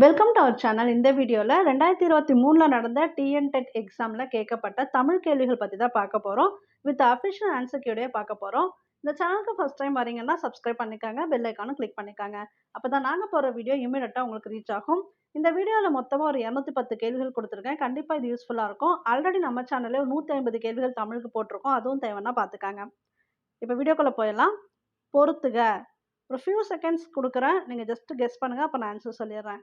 Welcome to our channel. இந்த வீடியோவில் 2023 நடந்த டிஎன்டெட் எக்ஸாமில் கேட்கப்பட்ட தமிழ் கேள்விகள் பற்றி தான் பார்க்க போகிறோம். வித் அஃபிஷியல் ஆன்சர் கியூடே பார்க்க போகிறோம். இந்த சேனலுக்கு ஃபர்ஸ்ட் டைம் வரீங்கன்னா சப்ஸ்கிரைப் பண்ணிக்காங்க, பெல் ஐக்கானும் கிளிக் பண்ணிக்காங்க. அப்போ தான் நாங்கள் போகிற வீடியோ இமீடியட்டாக உங்களுக்கு ரீச் ஆகும். இந்த வீடியோவில் மொத்தமாக ஒரு 210 கேள்விகள் கொடுத்துருக்கேன். கண்டிப்பாக இது யூஸ்ஃபுல்லாக இருக்கும். ஆல்ரெடி நம்ம சேனலில் 150 கேள்விகள் தமிழுக்கு போட்டிருக்கோம். அதுவும் தேவைன்னா பார்த்துக்காங்க. இப்போ வீடியோக்குள்ளே போயிடலாம். பொறுத்துக. ஒரு ஃபியூ செகண்ட்ஸ் கொடுக்குறேன். நீங்கள் ஜஸ்ட் கெஸ் பண்ணுங்கள். அப்போ நான் ஆன்சர் சொல்லிடுறேன்.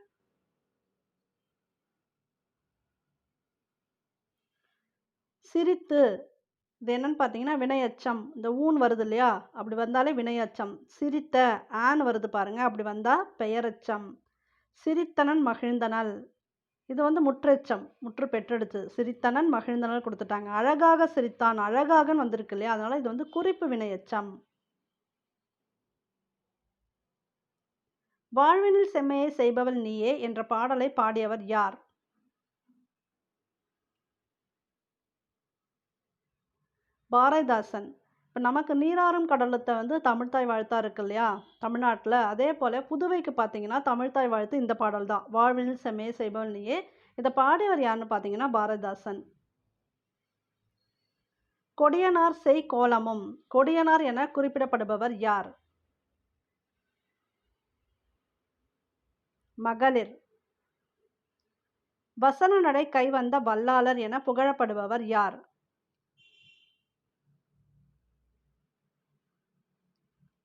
சிரித்து, இது என்னன்னு பார்த்தீங்கன்னா வினையெச்சம். இந்த ஊன் வருது இல்லையா, அப்படி வந்தாலே வினையெச்சம். சிரித்த, ஆன் வருது பாருங்க, அப்படி வந்தா பெயரெச்சம். சிரித்தனன் மகிழ்ந்தனள், இது வந்து முற்றெச்சம், முற்று பெற்றெடுத்து. சிரித்தனன் மகிழ்ந்தனள் கொடுத்துட்டாங்க. அழகாக சிரித்தான், அழகாகன்னு வந்திருக்கு இல்லையா, அதனால இது வந்து குறிப்பு வினையெச்சம். வாழ்வினில் செம்மையை செய்பவள் நீயே என்ற பாடலை பாடியவர் யார்? பாரதிதாசன். இப்போ நமக்கு நீராறும் கடலத்தை வந்து தமிழ்த்தாய் வாழ்த்தா இருக்கு இல்லையா தமிழ்நாட்டில், அதே போல் புதுவைக்கு பார்த்தீங்கன்னா தமிழ்த்தாய் வாழ்த்து இந்த பாடல் தான். வாழ்வினில் செம்மையை செய்பவள் நீயே. இதை பாடியவர் யாருன்னு பார்த்தீங்கன்னா பாரதிதாசன். கொடியனார் செய் கோலமும், கொடியனார் என குறிப்பிடப்படுபவர் யார்? மகளிர். வசன நடை கைவந்த வல்லாளர் என புகழப்படுபவர் யார்?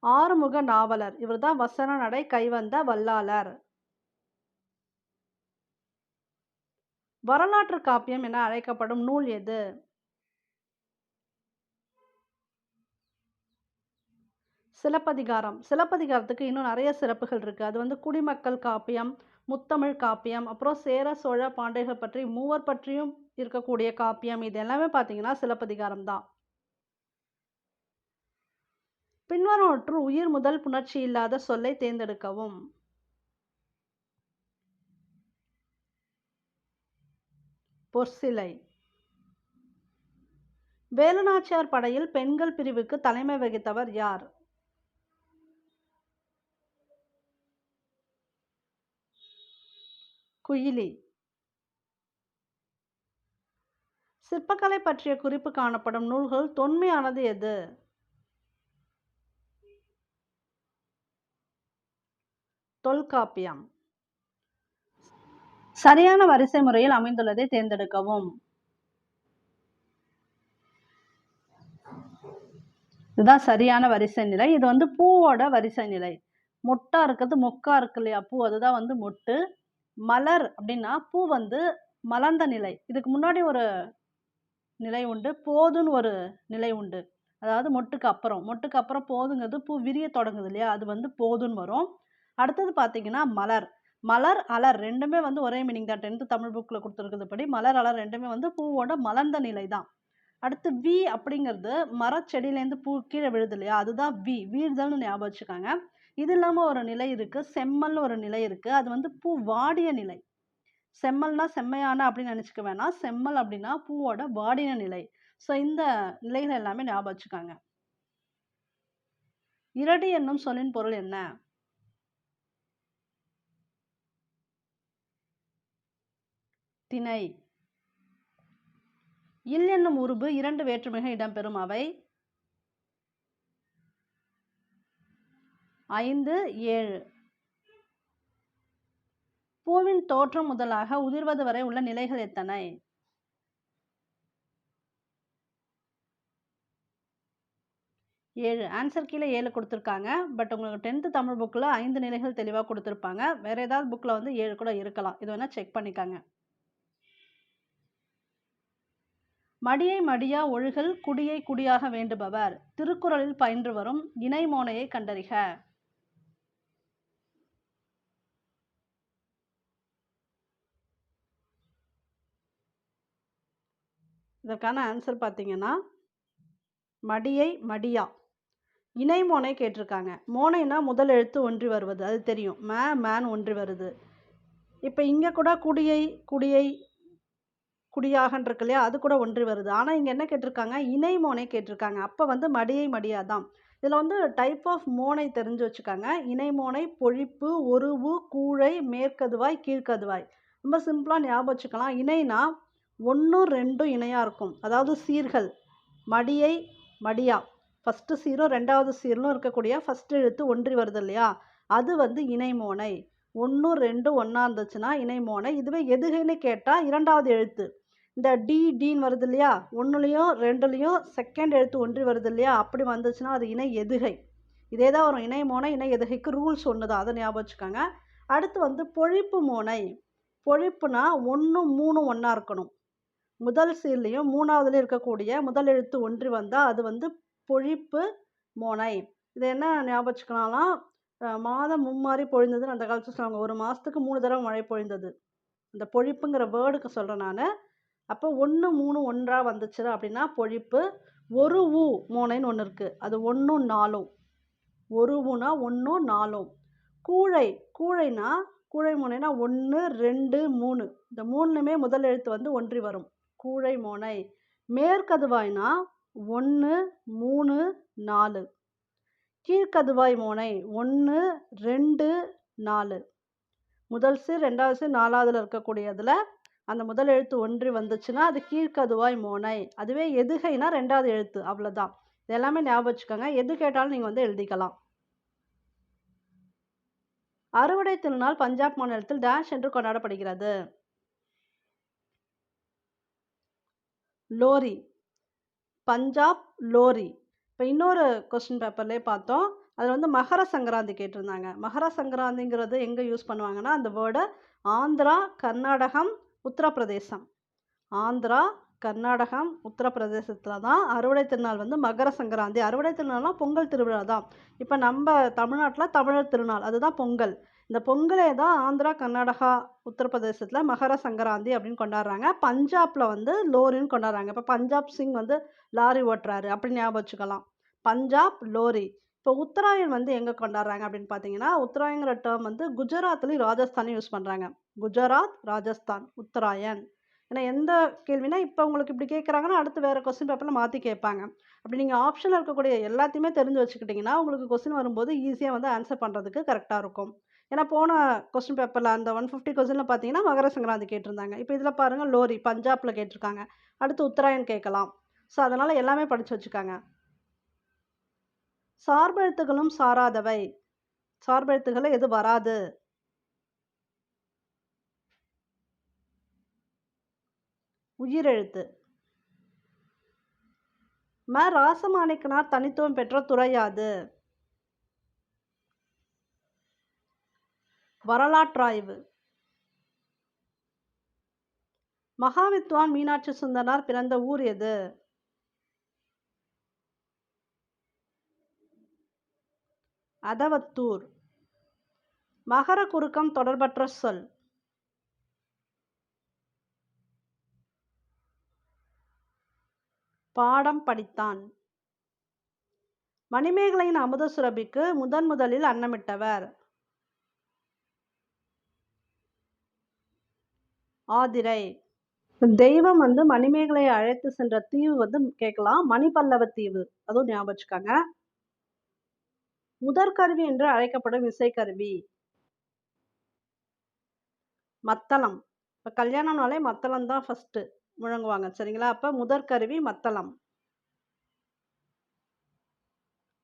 ஆறுமுக நாவலர். இவர்தான் வசன நடை கைவந்த வல்லாளர். வரலாற்று காப்பியம் என அழைக்கப்படும் நூல் எது? சிலப்பதிகாரம். சிலப்பதிகாரத்துக்கு இன்னும் நிறைய சிறப்புகள் இருக்கு. அது வந்து குடிமக்கள் காப்பியம், முத்தமிழ் காப்பியம், அப்புறம் சேர சோழ பாண்டியர்கள் பற்றி மூவர் பற்றியும் இருக்கக்கூடிய காப்பியம். இது எல்லாமே பார்த்தீங்கன்னா சிலப்பதிகாரம் தான். பின்வருவற்றுள் உயிர் முதல் புணர்ச்சி இல்லாத சொல்லை தேர்ந்தெடுக்கவும். பொற்சிலை. வேலுநாச்சியார் படையில் பெண்கள் பிரிவுக்கு தலைமை வகித்தவர் யார்? குயிலி. சிற்பக்கலை பற்றிய குறிப்பு காணப்படும் நூல்கள் தொன்மையானது எது? தொல்காப்பியம். சரியான வரிசை முறையில் அமைந்துள்ளதை தேர்ந்தெடுக்கவும். இதுதான் சரியான வரிசை நிலை. இது வந்து பூவோட வரிசை நிலை. மொட்டா இருக்கிறது மொக்கா இருக்கு இல்லையா பூ, அதுதான் வந்து மொட்டு. மலர் அப்படின்னா பூ வந்து மலர்ந்த நிலை. இதுக்கு முன்னாடி ஒரு நிலை உண்டு, போதுன்னு ஒரு நிலை உண்டு. அதாவது மொட்டுக்கு அப்புறம் போதுங்கிறது பூ விரிய தொடங்குது இல்லையா, அது வந்து போதுன்னு வரும். அடுத்தது பார்த்தீங்கன்னா மலர். மலர் அலர் ரெண்டுமே வந்து ஒரே மீனிங் தான். 10th தமிழ் புக்கில் கொடுத்துருக்குது படி மலர் அலர் ரெண்டுமே வந்து பூவோட மலர்ந்த நிலை தான். அடுத்து வி அப்படிங்கிறது மரச்செடியிலேருந்து பூ கீழே விழுது இல்லையா, அதுதான் வீழ்தல்னு ஞாபகம் வச்சுக்காங்க. இது இல்லாமல் ஒரு நிலை இருக்குது, செம்மல்னு ஒரு நிலை இருக்குது. அது வந்து பூ வாடிய நிலை. செம்மல்னா செம்மையான அப்படின்னு நினச்சிக்க வேணாம். செம்மல் அப்படின்னா பூவோட வாடின நிலை. ஸோ இந்த நிலைகள் எல்லாமே ஞாபகம் வச்சுக்காங்க. இரடி என்னும் சொல்லின் பொருள் என்ன? திணை. இல் என்னும் உருபு 2 வேற்றுமைகள் இடம்பெறும். அவை 5, 7. பூவின் தோற்றம் முதலாக உதிர்வது வரை உள்ள நிலைகள் எத்தனை? 7. ஆன்சர் கீழே 7 கொடுத்துருக்காங்க. பட் உங்களுக்கு 10th தமிழ் புக்கில் 5 நிலைகள் தெளிவாக கொடுத்துருப்பாங்க. வேற ஏதாவது புக்கில் வந்து 7 கூட இருக்கலாம். இது வேணா செக் பண்ணிக்காங்க. மடியை மடியா ஒழுகல் குடியை குடியாக வேண்டுபவர். திருக்குறளில் பயின்று வரும் இணை மோனையை கண்டறிக. இதற்கான ஆன்சர் பார்த்தீங்கன்னா மடியை மடியா. இணை மோனை கேட்டிருக்காங்க. மோனைனா முதல் எழுத்து ஒன்றி வருவது, அது தெரியும். மேன் ஒன்றி வருது. இப்போ இங்கே கூட குடியை குடியாகன்னு இருக்கு இல்லையா, அது கூட ஒன்றி வருது. ஆனால் இங்கே என்ன கேட்டிருக்காங்க, இணை மோனை கேட்டிருக்காங்க. அப்போ வந்து மடியை மடியா தான். இதில் வந்து டைப் ஆஃப் மோனை தெரிஞ்சு வச்சுக்காங்க. இணைமோனை, பொழிப்பு, ஒருவு, கூழை, மேற்கதுவாய், கீழ்க்கதுவாய். ரொம்ப சிம்பிளாக ஞாபகம் வச்சுக்கலாம். இணைனா 1, 2 இணையாக இருக்கும். அதாவது சீர்கள் மடியை, மடியா. ஃபஸ்ட்டு சீரும் 2வது சீரும் இருக்கக்கூடிய ஃபஸ்ட் எழுத்து ஒன்றி வருது இல்லையா, அது வந்து இணைமோனை. 1, 2 ஒன்றா இருந்துச்சுன்னா இணைமோனை. இதுவே எதுகைன்னு கேட்டால் 2வது எழுத்து. இந்த டின்னு வருது இல்லையா, 1லையும் 2லையும் செகண்ட் எழுத்து ஒன்றி வருது இல்லையா, அப்படி வந்துச்சுன்னா அது இணை எதுகை. இதே தான் வரும். இணை மோனை, இணை எதுகைக்கு ரூல்ஸ் ஒன்று தான், அதை ஞாபகம் வச்சுக்கோங்க. அடுத்து வந்து பொழிப்பு மோனை. பொழிப்புனா 1, 3 ஒன்றா இருக்கணும். முதல் சீர்லையும் 3வதுலையும் இருக்கக்கூடிய முதல் எழுத்து ஒன்றி வந்தால் அது வந்து பொழிப்பு மோனை. இது என்ன ஞாபகம் வச்சுக்கலாம்னா, மாதம் மும்மாரி பொழிந்ததுன்னு அந்த காலத்தில் சொல்லுவாங்க. ஒரு மாதத்துக்கு 3 தடவை மழை பொழிந்தது. இந்த பொழிப்புங்கிற வேர்டுக்கு சொல்கிறேன் நான். அப்போ 1, 3 ஒன்றா வந்துச்சு அப்படின்னா பொழிப்பு. ஒரு ஊ மோனைன்னு ஒன்று இருக்குது, அது 1, 4. ஒரு ஊனா 1, 4. கூழை. கூழைனா கூழை மோனைனா 1, 2, 3. இந்த 3லுமே முதல் எழுத்து வந்து ஒன்றி வரும். கூழை மோனை. மேற்கதுவாய்னா 1, 3, 4. கீழ்க்கதுவாய் மோனை 1, 2, 4. முதல் சீர், 2வது சீர், 4வதுல இருக்கக்கூடியதில் அந்த முதல் எழுத்து ஒன்றி வந்துச்சுன்னா அது கீழ்க்கதுவாய் மோனை. அதுவே எதுகைனா 2வது எழுத்து, அவ்வளோதான். இது எல்லாமே ஞாபகம் வச்சுக்கோங்க. எது கேட்டாலும் நீங்கள் வந்து எழுதிக்கலாம். அறுவடை திருநாள் பஞ்சாப் மாநிலத்தில் டேஷ் என்று கொண்டாடப்படுகிறது. லோரி. பஞ்சாப் லோரி. இப்போ இன்னொரு கொஸ்டின் பேப்பர்லேயே பார்த்தோம். அதில் வந்து மகர சங்கராந்தி கேட்டிருந்தாங்க. மகர சங்கராந்திங்கிறது எங்கே யூஸ் பண்ணுவாங்கன்னா, அந்த வேர்டை ஆந்திரா, கர்நாடகம், உத்தரப்பிரதேசம். ஆந்திரா, கர்நாடகம், உத்தரப்பிரதேசத்தில் தான் அறுவடை திருநாள் வந்து மகர சங்கராந்தி. அறுவடை திருநாள்லாம் பொங்கல் திருவிழா தான். இப்போ நம்ம தமிழ்நாட்டில் தமிழர் திருநாள், அதுதான் பொங்கல். இந்த பொங்கலே தான் ஆந்திரா, கர்நாடகா, உத்தரப்பிரதேசத்தில் மகர சங்கராந்தி அப்படின்னு கொண்டாடுறாங்க. பஞ்சாபில் வந்து லோரின்னு கொண்டாடுறாங்க. இப்போ பஞ்சாப் சிங் வந்து லாரி ஓட்டுறாரு அப்படி ஞாபகம் வச்சுக்கலாம். பஞ்சாப் லோரி. இப்போ உத்தராயன் வந்து எங்கே கொண்டாடுறாங்க அப்படின்னு பார்த்தீங்கன்னா, உத்தராயங்கிற டேர்ம் வந்து குஜராத்லேயும் ராஜஸ்தானையும் யூஸ் பண்ணுறாங்க. குஜராத், ராஜஸ்தான், உத்தராயன். ஏன்னா எந்த கேள்வினா இப்போ உங்களுக்கு இப்படி கேட்குறாங்கன்னா அடுத்து வேறு கொஸ்டின் பேப்பரில் மாற்றி கேட்பாங்க. அப்படி நீங்கள் ஆப்ஷனில் இருக்கக்கூடிய எல்லாத்தையுமே தெரிஞ்சு வச்சுக்கிட்டிங்கன்னா உங்களுக்கு கொஸ்டின் வரும்போது ஈஸியாக வந்து ஆன்சர் பண்ணுறதுக்கு கரெக்டாக இருக்கும். ஏன்னா போன கொஸ்டின் பேப்பரில் அந்த 150 கொஸ்டினில் பார்த்தீங்கன்னா மகர சங்கராந்தி கேட்டிருந்தாங்க. இப்போ இதில் பாருங்கள் லோரி பஞ்சாபில் கேட்டிருக்காங்க. அடுத்து உத்தராயன் கேட்கலாம். ஸோ அதனால் எல்லாமே படித்து வச்சுக்காங்க. சார்பெழுத்துகளும் சாராதவை. சார்பெழுத்துக்களை எது வராது? உயிரெழுத்து. ராசமாணிக்கனார் தனித்துவம் பெற்ற துறையாது? வரலாற்றாய்வு. மகாவித்வான் மீனாட்சி சுந்தரனார் பிறந்த ஊர் எது? அதவத்தூர். மகர குறுக்கம் தொடர்பற்ற சொல். பாடம் படித்தான். மணிமேகலையின் அமுத சுரபிக்கு முதலில் அன்னமிட்டவர்? ஆதிரை. தெய்வம் வந்து மணிமேகலையை அழைத்து சென்ற தீவு வந்து கேட்கலாம். மணிபல்லவ தீவு, அதுவும் ஞாபகம் வச்சுக்காங்க. முதற்கருவி என்று அழைக்கப்படும் இசைக்கருவி? மத்தளம். இப்போ கல்யாணம்னாலே மத்தளம் தான் ஃபஸ்ட்டு முழங்குவாங்க, சரிங்களா? அப்போ முதற்கருவி மத்தளம்.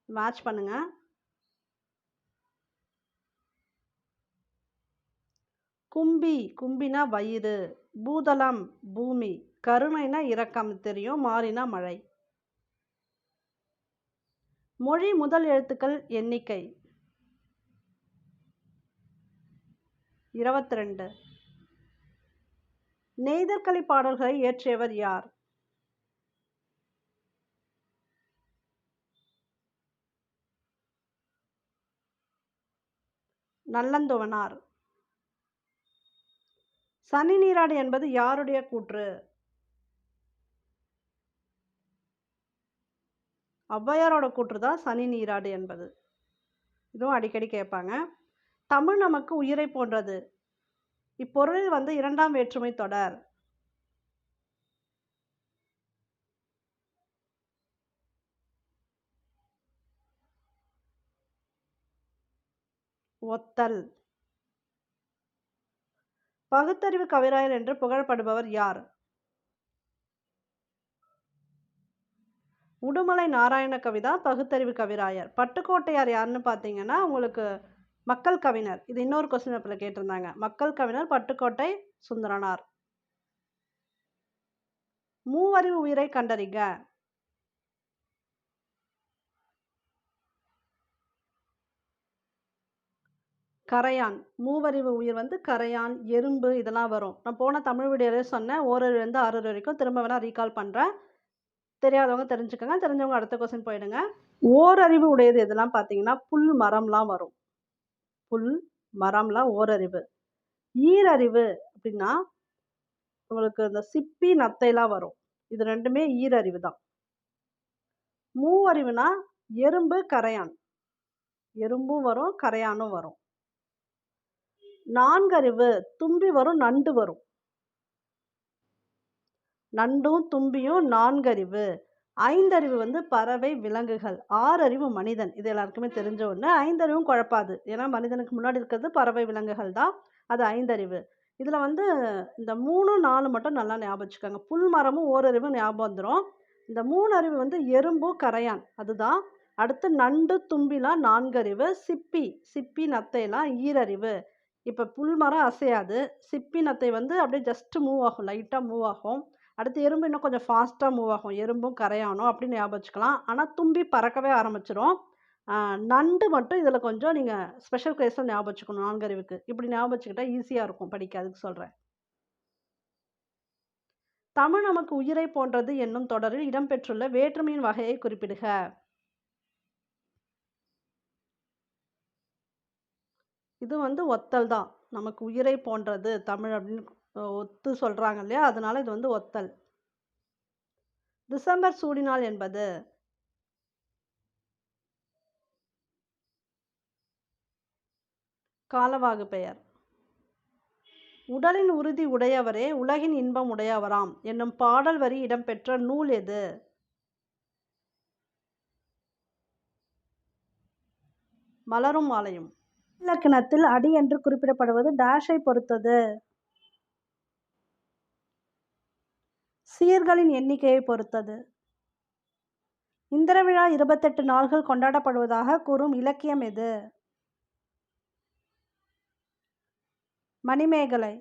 மேட்ச் பண்ணுங்க. கும்பி. கும்பினா வயிறு. பூதளம் பூமி. கருணைனா இரக்கம் தெரியும். மாறினா மழை. மொழி முதல் எழுத்துக்கள் எண்ணிக்கை? 22. நெய்தற்களி பாடல்களை இயற்றியவர் யார்? நல்லந்துவனார். சனி நீராடு என்பது யாருடைய கூற்று? ஔவையாரோட கூற்று தான் சனி நீராடு என்பது. இதுவும் அடிக்கடி கேட்பாங்க. தமிழ் நமக்கு உயிரை போன்றது. இப்பொருளில் வந்து 2ஆம் வேற்றுமை தொடர். ஒத்தல். பகுத்தறிவு கவிராயர் என்று புகழப்படுபவர் யார்? உடுமலை நாராயண கவி தான் பகுத்தறிவு கவிராயர். பட்டுக்கோட்டையார் யாருன்னு பார்த்தீங்கன்னா, உங்களுக்கு மக்கள் கவிஞர். இது இன்னொரு கொஸ்டின் பேப்பர்ல கேட்டிருந்தாங்க. மக்கள் கவிஞர் பட்டுக்கோட்டை சுந்தரனார். மூவறிவு உயிரை கண்டறிக. கரையான். மூவறிவு உயிர் வந்து கரையான், எறும்பு இதெல்லாம் வரும். நான் போன தமிழ் வீடியோலயே சொன்னேன். ஓரறிவுலேருந்து ஆறறிவு வரைக்கும் திரும்ப வேணா ரீகால் பண்ணுறேன். தெரியாதவங்க தெரிஞ்சுக்கங்க. தெரிஞ்சவங்க அடுத்த கொஸ்டின் போயிடுங்க. ஓரறிவு உடையது எதெல்லாம் பார்த்தீங்கன்னா, புல், மரம்லாம் வரும். புல், மரம்லாம் ஓரறிவு. ஈரறிவு அப்படின்னா, உங்களுக்கு இந்த சிப்பி, நத்தைலாம் வரும். இது 2மே ஈரறிவு தான். மூவறிவுனா எறும்பு, கரையான். எறும்பும் வரும், கரையானும் வரும். நான்கறிவு தும்பி வரும், நண்டு வரும். நண்டும் தும்பியும் நான்கறிவு. ஐந்தறிவு வந்து பறவை, விலங்குகள். ஆறறிவு மனிதன். இது எல்லாருக்குமே தெரிஞ்ச ஒண்ணு. ஐந்தறிவும் குழப்பாது. ஏன்னா மனிதனுக்கு முன்னாடி இருக்கிறது பறவை, விலங்குகள் தான். அது ஐந்தறிவு. இதுல வந்து இந்த 3, 4 மட்டும் நல்லா ஞாபகம் வச்சுக்கோங்க. புல், மரமும் ஓரறிவும் ஞாபகம் வந்துரும். இந்த 3 அறிவு வந்து எறும்பு, கரையான் அதுதான். அடுத்து நண்டு, தும்பிலாம் நான்கறிவு. சிப்பி, நத்தைலாம் ஈரறிவு. இப்ப புல் மரம் அசையாது. சிப்பி, நத்தை வந்து அப்படியே ஜஸ்ட் மூவ் ஆகும். லைட்டா மூவ் ஆகும். அடுத்து எறும்பு இன்னும் கொஞ்சம் ஃபாஸ்ட்டாக மூவ் ஆகும். எறும்பும் கரையானும் அப்படின்னு ஞாபகம் வச்சுக்கலாம். ஆனால் தும்பி பறக்கவே ஆரம்பிச்சிரும். நண்டு மட்டும் இதில் கொஞ்சம் நீங்கள் ஸ்பெஷல் கேஸில் ஞாபகம் வச்சுக்கணும். நான்கறிவுக்கு இப்படி ஞாபகம் வச்சுக்கிட்டா ஈஸியாக இருக்கும் படிக்க. அதுக்கு சொல்கிறேன். தமிழ் நமக்கு உயிரை போன்றது என்னும் தொடரில் இடம்பெற்றுள்ள வேற்றுமையின் வகையை குறிப்பிடுக. இது வந்து ஒத்தல் தான். நமக்கு உயிரை போன்றது தமிழ் அப்படின்னு ஒத்து சொல்றாங்க இல்லையா? அதனால இது வந்து ஒத்தல். டிசம்பர் சூடினாள் என்பது காலவாகு பெயர். உடலின் உறுதி உடையவரே உலகின் இன்பம் உடையவராம் என்னும் பாடல் வரி இடம்பெற்ற நூல் எது? மலரும் மாலையும். இலக்கணத்தில் அடி என்று குறிப்பிடப்படுவது டேஷை பொறுத்தது. சீர்களின் எண்ணிக்கையை பொறுத்தது. இந்திர விழா 28 நாள்கள் கொண்டாடப்படுவதாக கூறும் இலக்கியம் எது? மணிமேகலை.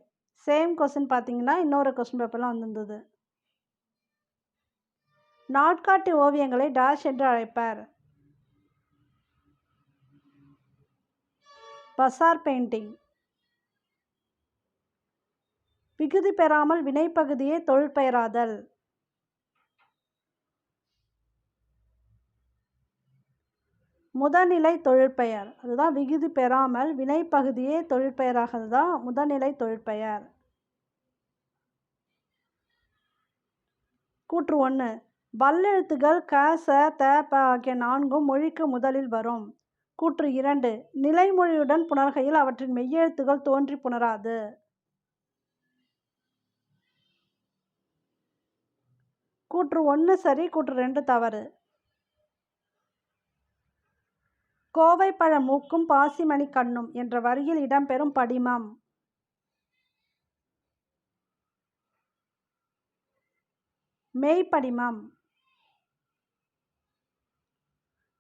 சேம் கொஸ்டின் பார்த்தீங்கன்னா இன்னொரு கொஸ்டின் பேப்பர்லாம் வந்திருந்தது. நாட்காட்டி ஓவியங்களை டேஷ் என்று அழைப்பர். பசார் பெயிண்டிங். விகுதி பெறாமல் வினைப்பகுதியை தொழிற்பெயராதல். முதல்நிலை தொழிற்பெயர். அதுதான் விகுதி பெறாமல் வினைப்பகுதியே தொழிற்பெயராகிறது தான் முதல்நிலை தொழிற்பெயர். கூற்று 1. வல்லெழுத்துகள் க, ச, த, ப ஆகிய 4ம் மொழிக்கு முதலில் வரும். கூற்று 2. நிலைமொழியுடன் புணர்கையில் அவற்றின் மெய்யெழுத்துகள் தோன்றி புணராது. கூற்று 1 சரி, கூற்று 2 தவறு. கோவைப்பழ மூக்கும் பாசிமணி கண்ணும் என்ற வரியில் இடம்பெறும் படிமம். மெய்ப்படிமம்.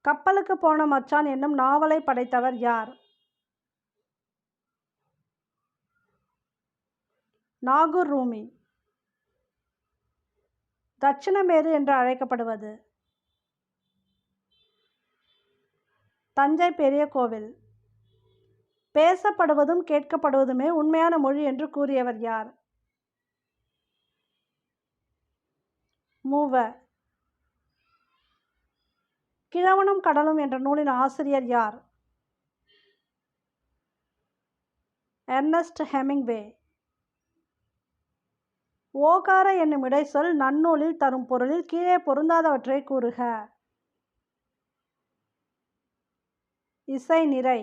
கப்பலுக்கு போன மச்சான் என்னும் நாவலை படைத்தவர் யார்? நாகூர் ரூமி. தட்சிணமேரு என்று அழைக்கப்படுவது. தஞ்சை பெரிய கோவில். பேசப்படுவதும் கேட்கப்படுவதுமே உண்மையான மொழி என்று கூறியவர் யார்? மூவ. கிழவனும் கடலும் என்ற நூலின் ஆசிரியர் யார்? Ernst Hemingway. ஓகார என்னும் இடைச்சொல் நன்னூலில் தரும் பொருளில் கீழே பொருந்தாதவற்றை கூறுக. இசை நிறை.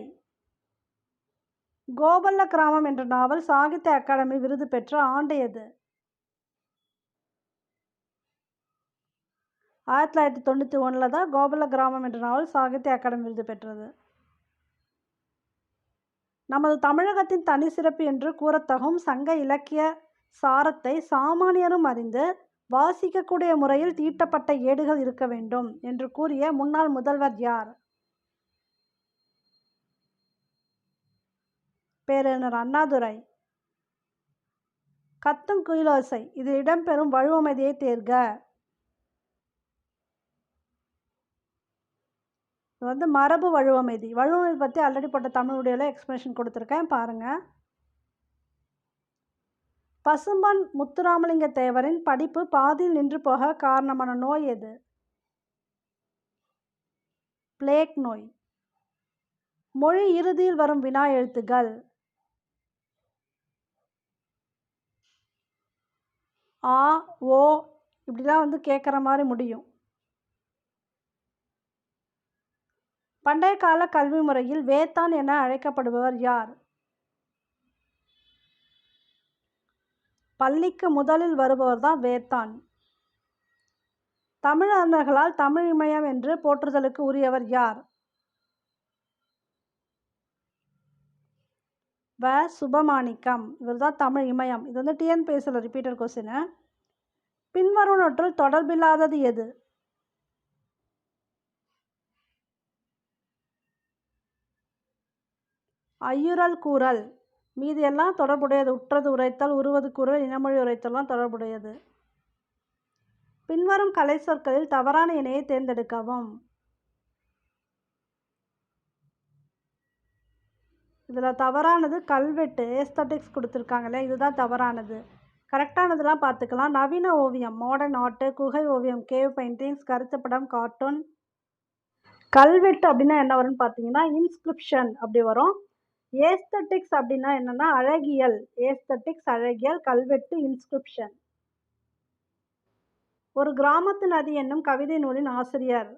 கோபல்ல கிராமம் என்ற நாவல் சாகித்ய அகாடமி விருது பெற்ற ஆண்டு எது? 1991 தான் கோபல்ல கிராமம் என்ற நாவல் சாகித்ய அகாடமி விருது பெற்றது. நமது தமிழகத்தின் தனி சிறப்பு என்று கூறத்தகும் சங்க இலக்கிய சாரத்தை சாமானியரும் அறிந்து வாசிக்கக்கூடிய முறையில் தீட்டப்பட்ட ஏடுகள் இருக்க வேண்டும் என்று கூறிய முன்னாள் முதல்வர் யார்? பேரறிஞர் அண்ணாதுரை. கத்துங் குயிலோசை இதில் இடம்பெறும் வழுவமைதியை தேர்க. இது வந்து மரபு வழுவமைதி. வழுவமைதி பற்றி ஆல்ரெடி போட்ட தமிழ் வீடியோவில் எக்ஸ்பிளனேஷன் கொடுத்துருக்கேன், பாருங்கள். பசும்பொன் முத்துராமலிங்க தேவரின் படிப்பு பாதியில் நின்று போக காரணமான நோய் எது? பிளேக் நோய். மொழி இறுதியில் வரும் வினா எழுத்துகள். ஆ, ஓ இப்படிலாம் வந்து கேட்குற மாதிரி முடியும். பண்டைய கால கல்வி முறையில் வேத்தான் என அழைக்கப்படுபவர் யார்? பள்ளிக்கு முதலில் வருபவர் தான் வேத்தான். தமிழ் அறிஞர்களால் தமிழ் இமயம் என்று போற்றுதலுக்கு உரியவர் யார்? வ. சுபமாணிக்கம். இவர் தான் தமிழ் இமயம். இது வந்து டிஎன்பிஎஸ்சியில் ரிப்பீட்டட் கொஸ்டின். பின்வருவனவற்றுள் தொடர்பில்லாதது எது? ஐயுறல் கூறல். மீதி எல்லாம் தொடர்புடையது. உற்றது உரைத்தல், உருவது கூறல், இனமொழி உரைத்தல்லாம் தொடர்புடையது. பின்வரும் கலை சொற்களில் தவறான இணையை தேர்ந்தெடுக்கவும். இதில் தவறானது கல்வெட்டு, ஏஸ்தட்டிக்ஸ் கொடுத்துருக்காங்களே, இதுதான் தவறானது. கரெக்டானதெல்லாம் பார்த்துக்கலாம். நவீன ஓவியம், மாடர்ன் ஆர்ட்டு, குகை ஓவியம், கேவ் பெயிண்டிங்ஸ், கருத்துப்படம், கார்ட்டூன். கல்வெட்டு அப்படின்னா என்ன வரும்னு பார்த்தீங்கன்னா இன்ஸ்கிரிப்ஷன் அப்படி வரும். ஏஸ்தட்டிக்ஸ் அப்படின்னா என்னன்னா அழகியல். ஏஸ்தட்டிக்ஸ் அழகியல், கல்வெட்டு இன்ஸ்கிரிப்ஷன். ஒரு கிராமத்து நதி என்னும் கவிதை நூலின் ஆசிரியர்?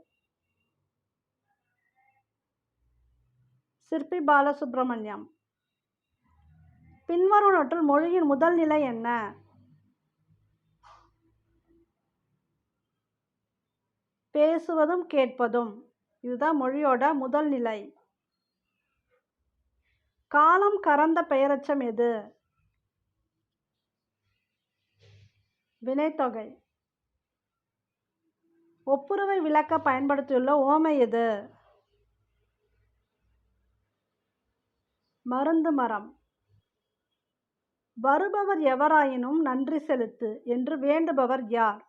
சிற்பி பாலசுப்ரமணியம். பின்வருவனவற்றுள் மொழியின் முதல் நிலை என்ன? பேசுவதும் கேட்பதும். இதுதான் மொழியோட முதல் நிலை. காலம் கறந்த பெயரெச்சம் எது? வினைத்தொகை. ஒப்புரவை விளக்க பயன்படுத்தியுள்ள ஓமை எது? மருந்து மரம். வருபவர் எவராயினும் நன்றி செலுத்து என்று வேண்டுபவர் யார்?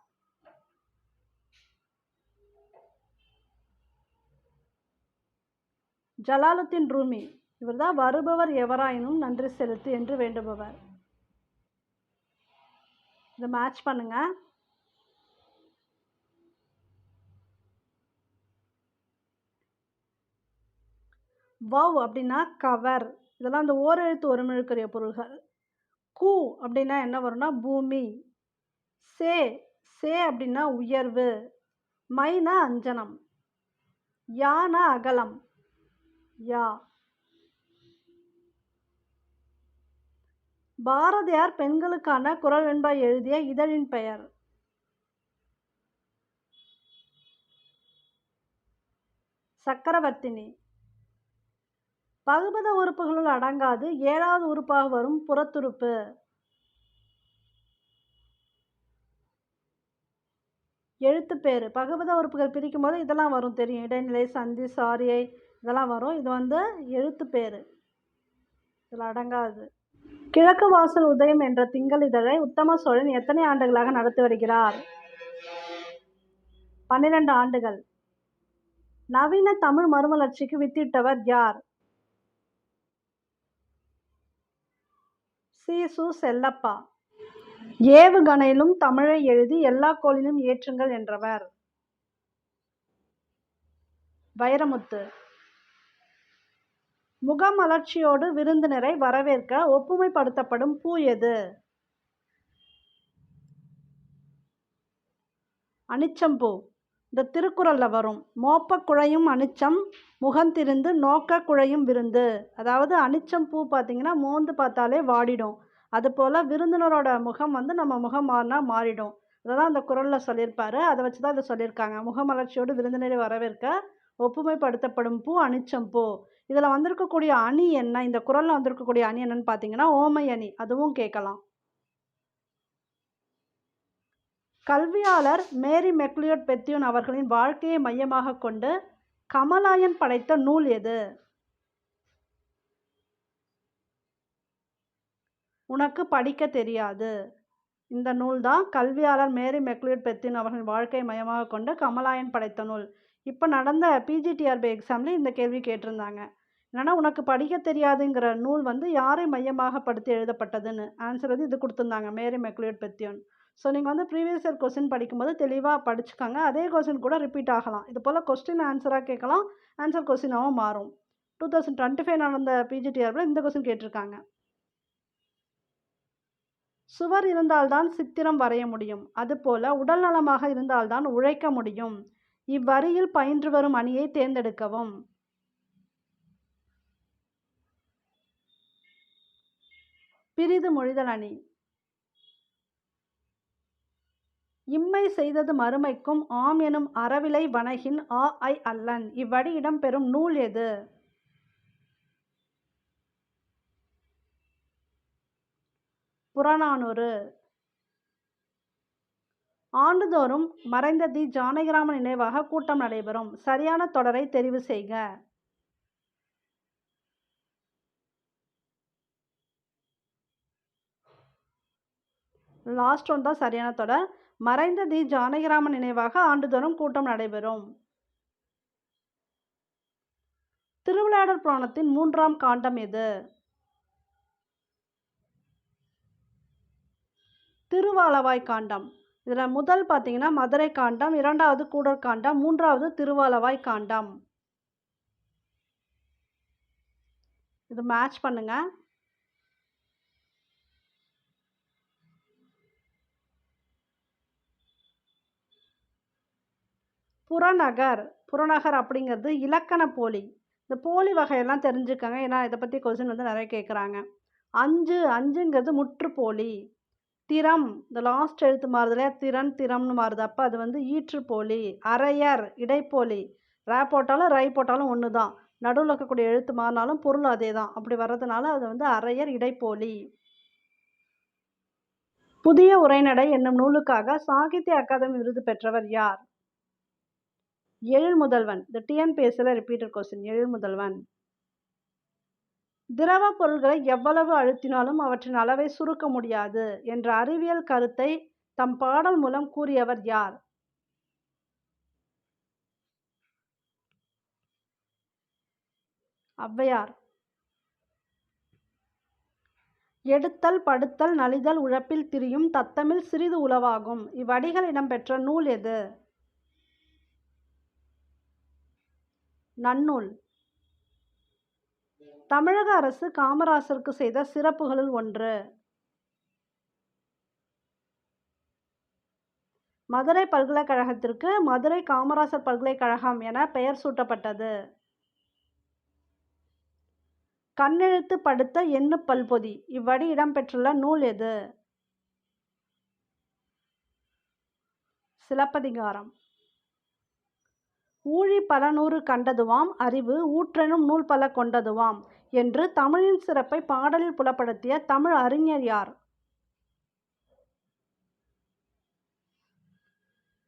ஜலாலுத்தீன் ரூமி. இவர்தான் வருபவர் எவராயினும் நன்றி செலுத்து என்று வேண்டுபவர். இதை மேட்ச் பண்ணுங்க. வவ் அப்படின்னா கவர். இதெல்லாம் அந்த ஓரெழுத்து ஒருமெழுக்குரிய பொருள்கள். கூ அப்படின்னா என்ன வரும்னா பூமி. சே சே அப்படின்னா உயர்வு. மைனா அஞ்சனம். யானா அகலம். யா. பாரதியார் பெண்களுக்கான குரல் வெண்பா எழுதிய இதழின் பெயர்? சக்கரவர்த்தினி. பகுபத உறுப்புகளுள் அடங்காது 7வது உறுப்பாக வரும் புறத்துறுப்பு? எழுத்துப்பேறு. பகுபத உறுப்புகள் பிரிக்கும் போது இதெல்லாம் வரும், தெரியும். இடைநிலை, சந்தி, சாரியை இதெல்லாம் வரும். இது வந்து எழுத்துப்பேறு, இதில் அடங்காது. கிழக்கு வாசல் உதயம் என்ற திங்கள் இதழை உத்தம சோழன் எத்தனை ஆண்டுகளாக நடத்தி வருகிறார்? 12 ஆண்டுகள். நவீன தமிழ் மறுமலர்ச்சிக்கு வித்திட்டவர் யார்? சீசு செல்லப்பா. ஏவுகணையிலும் தமிழை எழுதி எல்லா கோளிலும் ஏற்றுங்கள் என்றவர்? வைரமுத்து. முகமலர்ச்சியோடு விருந்தினரை வரவேற்க ஒப்புமைப்படுத்தப்படும் பூ எது? அனிச்சம்பூ. இந்த திருக்குறள்ல வரும். மோப்ப குழையும் அனிச்சம் முகந்திருந்து நோக்க குழையும் விருந்து. அதாவது அனிச்சம் பூ பார்த்தீங்கன்னா மோந்து பார்த்தாலே வாடிடும். அதுபோல் விருந்தினரோட முகம் வந்து நம்ம முகம் மாறினா மாறிடும். அதெல்லாம் அந்த குறளில் சொல்லியிருப்பாரு. அதை வச்சு தான் இதை சொல்லியிருக்காங்க. முகமலர்ச்சியோடு விருந்தினரை வரவேற்க ஒப்புமைப்படுத்தப்படும் பூ அனிச்சம் பூ. இதில் வந்திருக்கக்கூடிய அணி என்ன, இந்த குறளில் வந்திருக்கக்கூடிய அணி என்னன்னு பார்த்தீங்கன்னா ஓமை அணி. அதுவும் கேட்கலாம். கல்வியாளர் மேரி மெக்லியோட் பெத்தியூன் அவர்களின் வாழ்க்கையை மையமாக கொண்டு கமலாயன் படைத்த நூல் எது? உனக்கு படிக்க தெரியாது. இந்த நூல் தான் கல்வியாளர் மேரி மெக்லியோட் பெத்தியூன் அவர்களின் வாழ்க்கையை மையமாக கொண்டு கமலாயன் படைத்த நூல். இப்போ நடந்த பிஜிடிஆர்பி எக்ஸாம்ல இந்த கேள்வி கேட்டிருந்தாங்க. என்னன்னா, உனக்கு படிக்க தெரியாதுங்கிற நூல் வந்து யாரை மையமாக படுத்தி எழுதப்பட்டதுன்னு ஆன்சர் வந்து இது கொடுத்துருந்தாங்க, மேரி மெக்லியோட் பெத்தியூன். ஸோ நீங்கள் வந்து ப்ரீவியஸ் இயர் கொஸ்டின் படிக்கும்போது தெளிவாக படிச்சுக்கோங்க. அதே கொஸ்டின் கூட ரிப்பீட் ஆகலாம். இது போல் கொஸ்டின் ஆன்சராக கேட்கலாம், ஆன்சர் கொஸ்டினாகவும் மாறும். 2025 நடந்த பிஜிடிஆர்பில் இந்த கொஸ்டின் கேட்டிருக்காங்க. சுவர் இருந்தால்தான் சித்திரம் வரைய முடியும், அதுபோல உடல் நலமாக இருந்தால்தான் உழைக்க முடியும். இவ்வரியில் பயின்று வரும் அணியை தேர்ந்தெடுக்கவும். பிரிது மொழிதல் அணி. இம்மை செய்தது மறுமைக்கும் ஆம் எனும் அறவிலை வணகின் ஆ ஐ அல்லன். இவ்வடி இடம்பெறும் நூல் எது? புறநானூறு. ஆண்டுதோறும் மறைந்த தி ஜானகிராமன் நினைவாக கூட்டம் நடைபெறும். சரியான தொடரை தெரிவு செய்க. லாஸ்ட் ஒன் தான் சரியான தொடர். மறைந்த தி ஜானகிராமன் நினைவாக ஆண்டுதோறும் கூட்டம் நடைபெறும். திருவிளையாடல் புராணத்தின் 3ஆம் காண்டம் எது? திருவாலவாய் காண்டம். இதில் முதல் பார்த்தீங்கன்னா மதுரை காண்டம், 2வது கூடற் காண்டம், 3வது திருவாலவாய் காண்டம். இது மேட்ச் பண்ணுங்க. புறநகர் அப்படிங்கிறது இலக்கண போலி. இந்த போலி வகையெல்லாம் தெரிஞ்சுக்கங்க, ஏன்னா இதை பற்றி கொஸ்டின் வந்து நிறைய கேட்குறாங்க. அஞ்சுங்கிறது முற்றுப்போலி. திறம், இந்த லாஸ்ட் எழுத்து மாறுது இல்லையா, திறம்னு மாறுது, அப்போ அது வந்து ஈற்றுப்போலி. அரையர் இடைப்போலி. ரே போட்டாலும் ரை போட்டாலும் ஒன்று தான், நடுவில் இருக்கக்கூடிய எழுத்து மாறினாலும் பொருள் அதே தான், அப்படி வர்றதுனால அது வந்து அரையர் இடைப்போலி. புதிய உரைநடை என்னும் நூலுக்காக சாகித்ய அகாதமி விருது பெற்றவர் யார்? எழில்முதல்வன். இந்த டிஎன்பிஎஸ்சியில் ரிப்பீட்டட் கொஸ்டின், எழில்முதல்வன். திரவ பொருள்களை எவ்வளவு அழுத்தினாலும் அவற்றின் அளவை சுருக்க முடியாது என்ற அறிவியல் கருத்தை தம் பாடல் மூலம் கூறியவர் யார்? ஔவையார். எடுத்தல் படுத்தல் நலிதல் உழப்பில் திரியும் தத்தமிழ் சிறிது உளவாகும். இவ்வடிகள் இடம்பெற்ற நூல் எது? நன்னூல். தமிழக அரசு காமராசருக்கு செய்த சிறப்புகளில் ஒன்று. மதுரை பல்கலைக்கழகத்திற்கு மதுரை காமராசர் பல்கலைக்கழகம் என பெயர் சூட்டப்பட்டது. கண்ணெழுத்து படுத்த எண்ணு பல்பொதி. இவ்வடி இடம்பெற்றுள்ள நூல் எது? சிலப்பதிகாரம். ஊழி பல நூறு கண்டதுவாம் அறிவு ஊற்றெனும் நூல் பல கொண்டதுவாம் என்று தமிழின் சிறப்பை பாடலில் புலப்படுத்திய தமிழ் அறிஞர் யார்?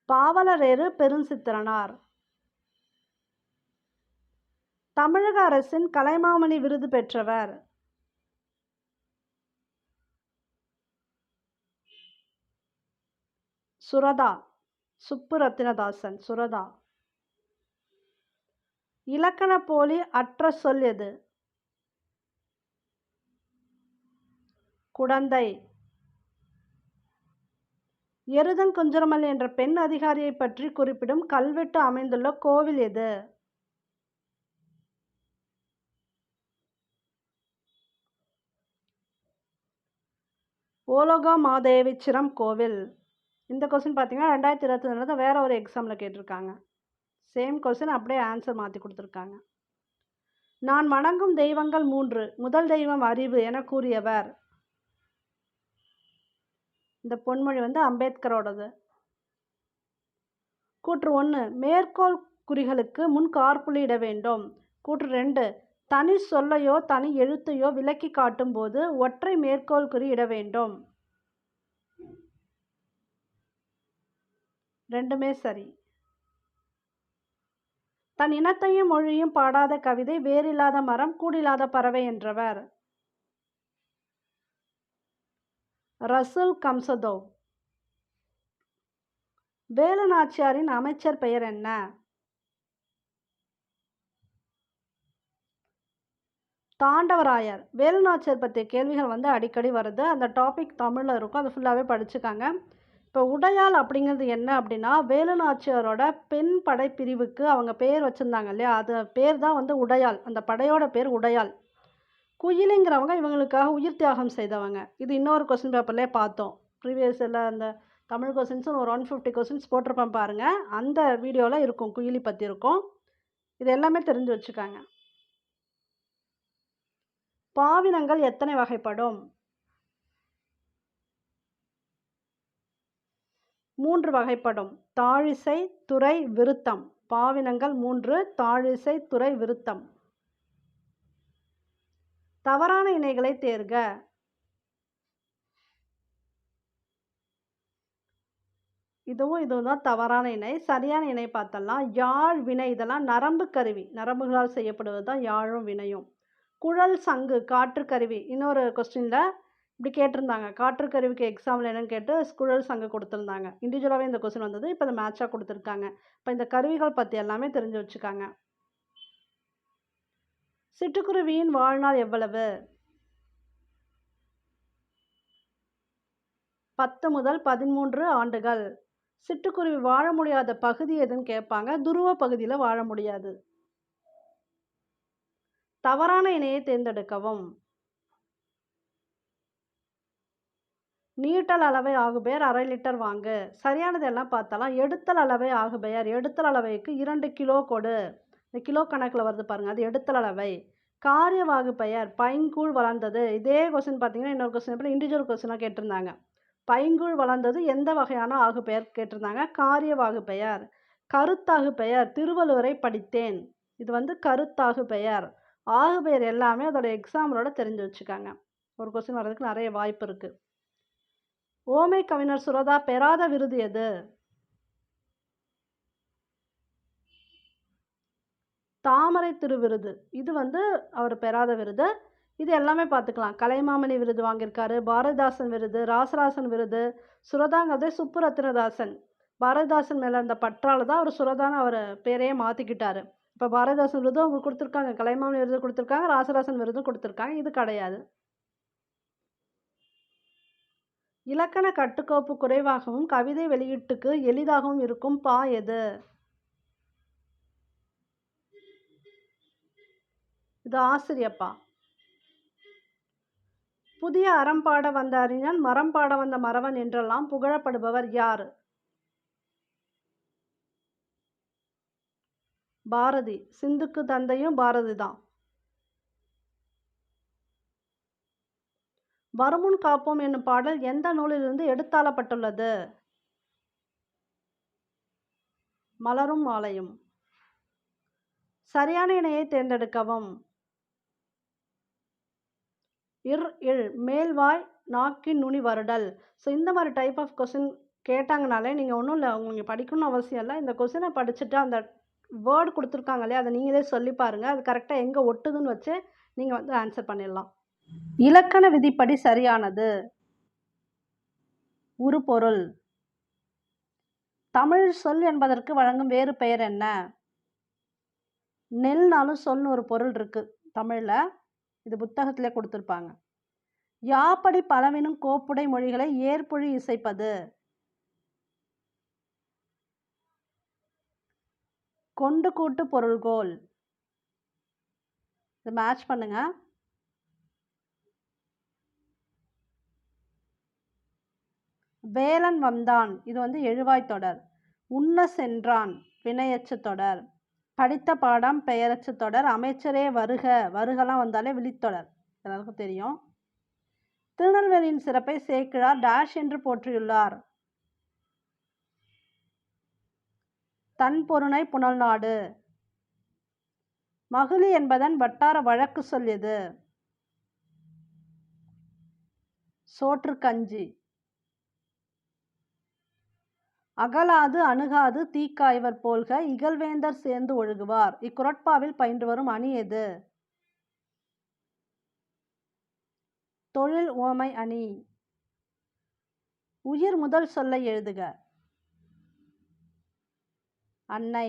பாவலரேறு பெருஞ்சித்திரனார். தமிழக அரசின் கலைமாமணி விருது பெற்றவர்? சுரதா. சுப்புரத்தினதாசன். சுரதா. இலக்கண போலி அற்ற சொல் எது? குடந்தை. எருதங்குஞ்சரமல் என்ற பெண் அதிகாரியை பற்றி குறிப்பிடும் கல்வெட்டு அமைந்துள்ள கோவில் எது? ஓலோகமாதேவிச்சிரம் கோவில். இந்த கொஸ்டின் பார்த்தீங்கன்னா 2022 வேற ஒரு எக்ஸாமில் கேட்டிருக்காங்க. சேம் கொஸ்டின் அப்படியே ஆன்சர் மாற்றி கொடுத்துருக்காங்க. நான் வணங்கும் தெய்வங்கள் 3, முதல் தெய்வம் அறிவு என கூறியவர்? இந்த பொன்மொழி வந்து அம்பேத்கரோடது. கூற்று 1, மேற்கோள் குறிகளுக்கு முன் காற்புள்ளி இட வேண்டும். கூற்று 2, தனி சொல்லையோ தனி எழுத்தையோ விளக்கி காட்டும் போது ஒற்றை மேற்கோள் குறி இட வேண்டும். ரெண்டுமே சரி. தன் இனத்தையும் மொழியும் பாடாத கவிதை வேரில்லாத மரம் கூடில்லாத பறவை என்றவர். ரசூல் கம்சதோவ். வேலு நாச்சியாரின் அமைச்சர் பெயர் என்ன? தாண்டவராயர். வேலு நாச்சியார் பற்றிய கேள்விகள் அடிக்கடி வருது. அந்த டாபிக் தமிழில் இருக்கும், அது ஃபுல்லாகவே படிச்சுக்காங்க. இப்போ உடையாள் அப்படிங்கிறது என்ன அப்படின்னா, வேலு நாச்சியாரோட பெண் படைப்பிரிவுக்கு அவங்க பேர் வச்சுருந்தாங்க இல்லையா, அது பேர் தான் உடையாள். அந்த படையோட பேர் உடையாள். குயிலிங்கிறவங்க இவங்களுக்காக உயிர் தியாகம் செய்தவங்க. இது இன்னொரு கொஸ்டின் பேப்பர்லேயே பார்த்தோம். ப்ரீவியஸ் எல்லாம் அந்த தமிழ் கொஸ்டின்ஸும் ஒரு 150 கொஸ்டின்ஸ் போட்டிருப்பேன் பாருங்கள். அந்த வீடியோவில் இருக்கும், குயிலி பற்றி இருக்கும். இது எல்லாமே தெரிஞ்சு வச்சுக்காங்க. பாவினங்கள் எத்தனை வகைப்படும்? 3 வகைப்படும். தாழிசை, துறை, விருத்தம். பாவினங்கள் 3: தாழிசை, துறை, விருத்தம். தவறான இணைகளை தேர்க. இதுவும் தான் தவறான இணை. சரியான இணை பார்த்தலாம். யாழ், வினை இதெல்லாம் நரம்பு கருவி, நரம்புகளால் செய்யப்படுவது தான் யாழும் வினையும். குழல், சங்கு காற்றுக்கருவி. இன்னொரு கொஸ்டினில் இப்படி கேட்டிருந்தாங்க, காற்றுக்கருவிக்கு எக்ஸாம்பிள் என்னன்னு கேட்டு குழல், சங்கு கொடுத்துருந்தாங்க. இண்டிவிஜுவலாகவே இந்த கொஸ்டின் வந்தது. இப்போ இந்த மேட்சாக கொடுத்துருக்காங்க. இப்போ இந்த கருவிகள் பற்றி எல்லாமே தெரிஞ்சு வச்சுக்காங்க. சிட்டுக்குருவியின் வாழ்நாள் எவ்வளவு? 10 முதல் 13 ஆண்டுகள். சிட்டுக்குருவி வாழ முடியாத பகுதி எதுன்னு கேட்பாங்க. துருவ பகுதியில் வாழ முடியாது. தவறான இணையை தேர்ந்தெடுக்கவும். நீட்டல் அளவை ஆகுபெயர் 1/2 லிட்டர் வாங்கு. சரியானது எல்லாம் பார்த்தாலாம். எடுத்தல் அளவை ஆகுபெயர். எடுத்தல் அளவைக்கு 2 கிலோ கொடு. இந்த கிலோ கணக்கில் வருது பாருங்கள், அது எடுத்தல் அளவை. காரிய வாகு பெயர் பைங்கூழ் வளர்ந்தது. இதே கொஸ்டின் பார்த்தீங்கன்னா இன்னொரு கொஸ்டின் எப்படி இண்டிவிஜுவல் கொஸ்டினாக கேட்டிருந்தாங்க. பைங்கூழ் வளர்ந்தது எந்த வகையான ஆகு பெயர் கேட்டிருந்தாங்க. காரிய வாகு பெயர். கருத்தாகு பெயர் திருவள்ளுவரை படித்தேன். இது கருத்தாகு பெயர். ஆகு பெயர் எல்லாமே அதோட எக்ஸாம்பிளோட தெரிஞ்சு வச்சுக்காங்க. ஒரு கொஸ்டின் வர்றதுக்கு நிறைய வாய்ப்பு இருக்குது. ஓமை கவிஞர் சுரதா பெறாத விருது எது? தாமரை திருவிருது. இது அவர் பெறாத விருது. இது எல்லாமே பார்த்துக்கலாம். கலைமாமணி விருது வாங்கியிருக்காரு, பாரதிதாசன் விருது, ராசராசன் விருது. சுரதாங்கிறது சுப்புரத்தினதாசன். பாரதிதாசன் மேலே இருந்த பற்றால் தான் அவர் சுரதான்னு அவர் பேரையே மாற்றிக்கிட்டாரு. இப்போ பாரதிதாசன் விருதும் அவங்க கொடுத்துருக்காங்க, கலைமாமணி விருது கொடுத்துருக்காங்க, ராசராசன் விருதும் கொடுத்துருக்காங்க. இது கிடையாது. இலக்கண கட்டுக்கோப்பு குறைவாகவும் கவிதை வெளியீட்டுக்கு எளிதாகவும் இருக்கும் பா எது? இது ஆசிரியப்பா. புதிய அறம் பாட வந்த அறிஞன், மரம் பாட வந்த மறவன் என்றெல்லாம் புகழப்படுபவர் யார்? பாரதி. சிந்துக்கு தந்தையும் பாரதி தான். வருமுன் காப்போம் என்னும் பாடல் எந்த நூலிலிருந்து எடுத்தாளப்பட்டுள்ளது? மலரும் மாலையும். சரியான இணையை தேர்ந்தெடுக்கவும். இல் மேல்வாய் நாக்கின் நுனி வருடல். ஸோ இந்த மாதிரி டைப் ஆஃப் கொஸ்டின் கேட்டாங்கனாலே நீங்கள் ஒன்றும் இல்லை, உங்களுக்கு படிக்கணும்னு அவசியம் இல்லை. இந்த கொஸ்டினை படிச்சுட்டு அந்த வேர்டு கொடுத்துருக்காங்க இல்லையா, அதை நீங்களே சொல்லி பாருங்கள். அது கரெக்டாக எங்கே ஒட்டுதுன்னு வச்சு நீங்கள் ஆன்சர் பண்ணிடலாம். இலக்கண விதிப்படி சரியானது. உருபொருள். தமிழ் சொல் என்பதற்கு வழங்கும் வேறு பெயர் என்ன? நெல்னாலும் சொல்னு ஒரு பொருள் இருக்கு தமிழில். இது புத்தகத்திலே கொடுத்துருப்பாங்க. யாப்படி பலவினும் கோப்புடை மொழிகளை ஏற்பொழி இசைப்பது? கொண்டு கூட்டு பொருள்கோள். இது மேட்ச் பண்ணுங்க. வேலன் வந்தான். இது எழுவாய் தொடர். உண்ண சென்றான் வினையச்சு தொடர். படித்த பாடம் பெயரச்சு தொடர். அமைச்சரே வருக. வருகலாம் வந்தாலே விழித்தொடர். எல்லாருக்கும் தெரியும். திருநெல்வேலியின் சிறப்பை சேக்கிழார் டேஷ் என்று போற்றியுள்ளார். தன் பொருணை புனல் நாடு. மகிழி என்பதன் வட்டார வழக்கு சொல் எது? சோற்று கஞ்சி. அகலாது அணுகாது தீக்காய்வர் போல்க இகழ்வேந்தர் சேர்ந்து ஒழுகுவார். இக்குறட்பாவில் பயின்று வரும் அணி எது? தொழில் உவமை அணி. உயிர் முதல் சொல்லை எழுதுக. அன்னை.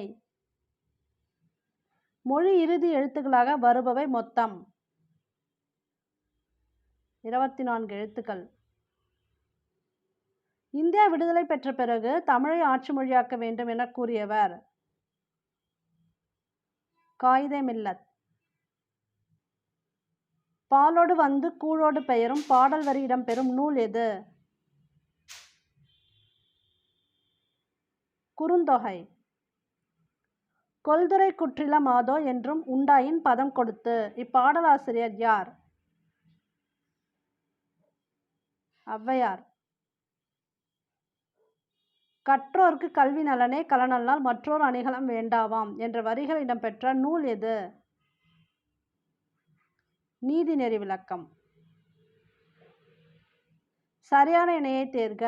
மொழி இறுதி எழுத்துக்களாக வருபவை மொத்தம் 24 எழுத்துக்கள். இந்தியா விடுதலை பெற்ற பிறகு தமிழை ஆட்சி மொழியாக்க வேண்டும் என கூறியவர்? காயிதே மில்லத். பாலோடு வந்து கூழோடு பெயரும் பாடல் வரி இடம்பெறும் நூல் எது? குறுந்தொகை. கொல்துறை குற்றில மாதோ என்றும் உண்டாயின் பதம் கொடுத்து. இப்பாடலாசிரியர் யார்? ஔவையார். கற்றோர்க்கு கல்வி நலனே கலனல்லால் மற்றோர் அணிகலம் வேண்டாவாம் என்ற வரிகள் இடம்பெற்ற நூல் எது? நீதிநெறி விளக்கம். சரியான இணையை தேர்க.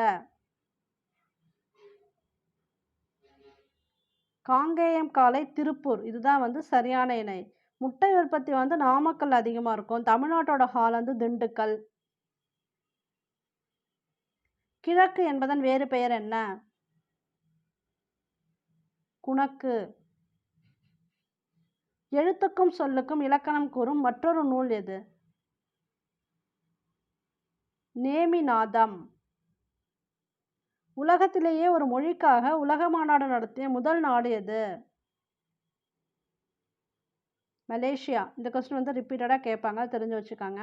காங்கேயம் காலை திருப்பூர், இதுதான் சரியான இணை. முட்டை உற்பத்தி நாமக்கல் அதிகமாக இருக்கும். தமிழ்நாட்டோட ஹால் திண்டுக்கல். கிழக்கு என்பதன் வேறு பெயர் என்ன? குணக்கு. எழுத்துக்கும் சொல்லுக்கும் இலக்கணம் கூறும் மற்றொரு நூல் எது? நேமிநாதம். உலகத்திலேயே ஒரு மொழிக்காக உலக மாநாடு நடத்திய முதல் நாடு எது? மலேசியா. இந்த கொஸ்டின் ரிப்பீட்டடாக கேட்பாங்க, தெரிஞ்சு வச்சுக்காங்க.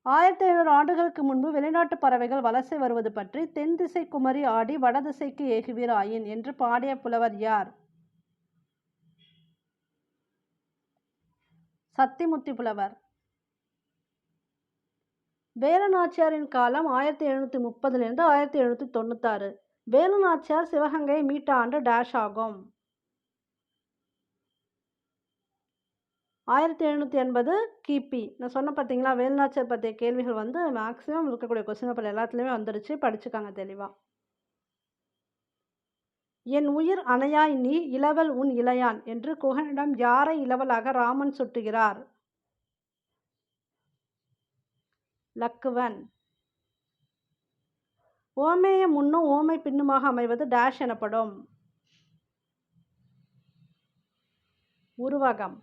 1500 ஆண்டுகளுக்கு முன்பு வெளிநாட்டு பறவைகள் வலசை வருவது பற்றி தென் திசை குமரி ஆடி வடதிசைக்கு ஏகுவீர் ஆயின் என்று பாடிய புலவர் யார்? சத்திமுத்தி புலவர். வேலு நாச்சியாரின் காலம் 1730 1796. வேலு நாச்சியார் சிவகங்கையை மீட்ட ஆண்டு டேஷ் ஆகும். 1780 கிபி. நான் சொன்ன பார்த்தீங்களா, வேலுநாச்சியார் பற்றிய கேள்விகள் மேக்ஸிமம் இருக்கக்கூடிய கொஸ்டின் பேப்பர் எல்லாத்துலேயுமே வந்துடுச்சு, படிச்சுக்காங்க தெளிவாக. என் உயிர் அணையாய் நீ இளவல் உன் இளையான் என்று குகனிடம் யாரை இளவலாக ராமன் சுட்டுகிறார்? லக்குவன். ஓமேய முன்னும் ஓமை பின்னுமாக அமைவது டேஷ் எனப்படும். உருவகம்.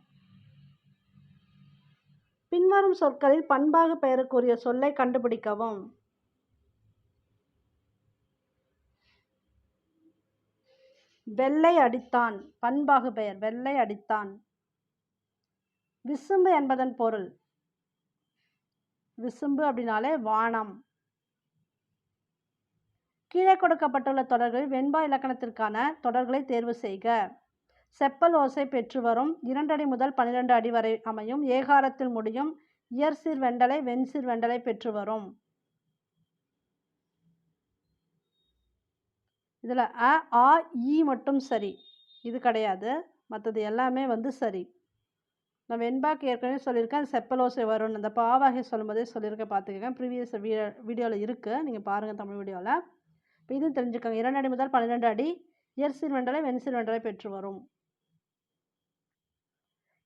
பின்வரும் சொற்களில் பண்பாகு பெயருக்குரிய சொல்லை கண்டுபிடிக்கவும். வெள்ளை அடித்தான். பண்பாகு பெயர் வெள்ளை அடித்தான். விசும்பு என்பதன் பொருள்? விசும்பு அப்படின்னாலே வானம். கீழே கொடுக்கப்பட்டுள்ள தொடர்களில் வெண்பா இலக்கணத்திற்கான தொடர்களை தேர்வு செய்க. செப்பல் ஓசை பெற்று வரும் 2 அடி முதல் 12 அடி வரை அமையும் ஏகாரத்தில் முடியும் இயற்சீர் வெண்டலை வெண்சீர் வெண்டலை பெற்று வரும். இதில் அ ஆ ஈ மட்டும் சரி, இது கிடையாது. மற்றது எல்லாமே சரி. நான் வெண்பாக்கு ஏற்கனவே சொல்லியிருக்கேன், செப்பல் ஓசை வரும்னு. அந்த பாவாகை சொல்லும்போதே சொல்லியிருக்கேன், பார்த்துக்கங்க. ப்ரீவியஸ் வீடியோவில் இருக்குது, நீங்கள் பாருங்கள் தமிழ் வீடியோவில். இப்போ இதுவும் தெரிஞ்சுக்கோங்க. 2 அடி முதல் 12 அடி இயற்சீர் வெண்டலை வெண்சீர் வெண்டலை பெற்று வரும்.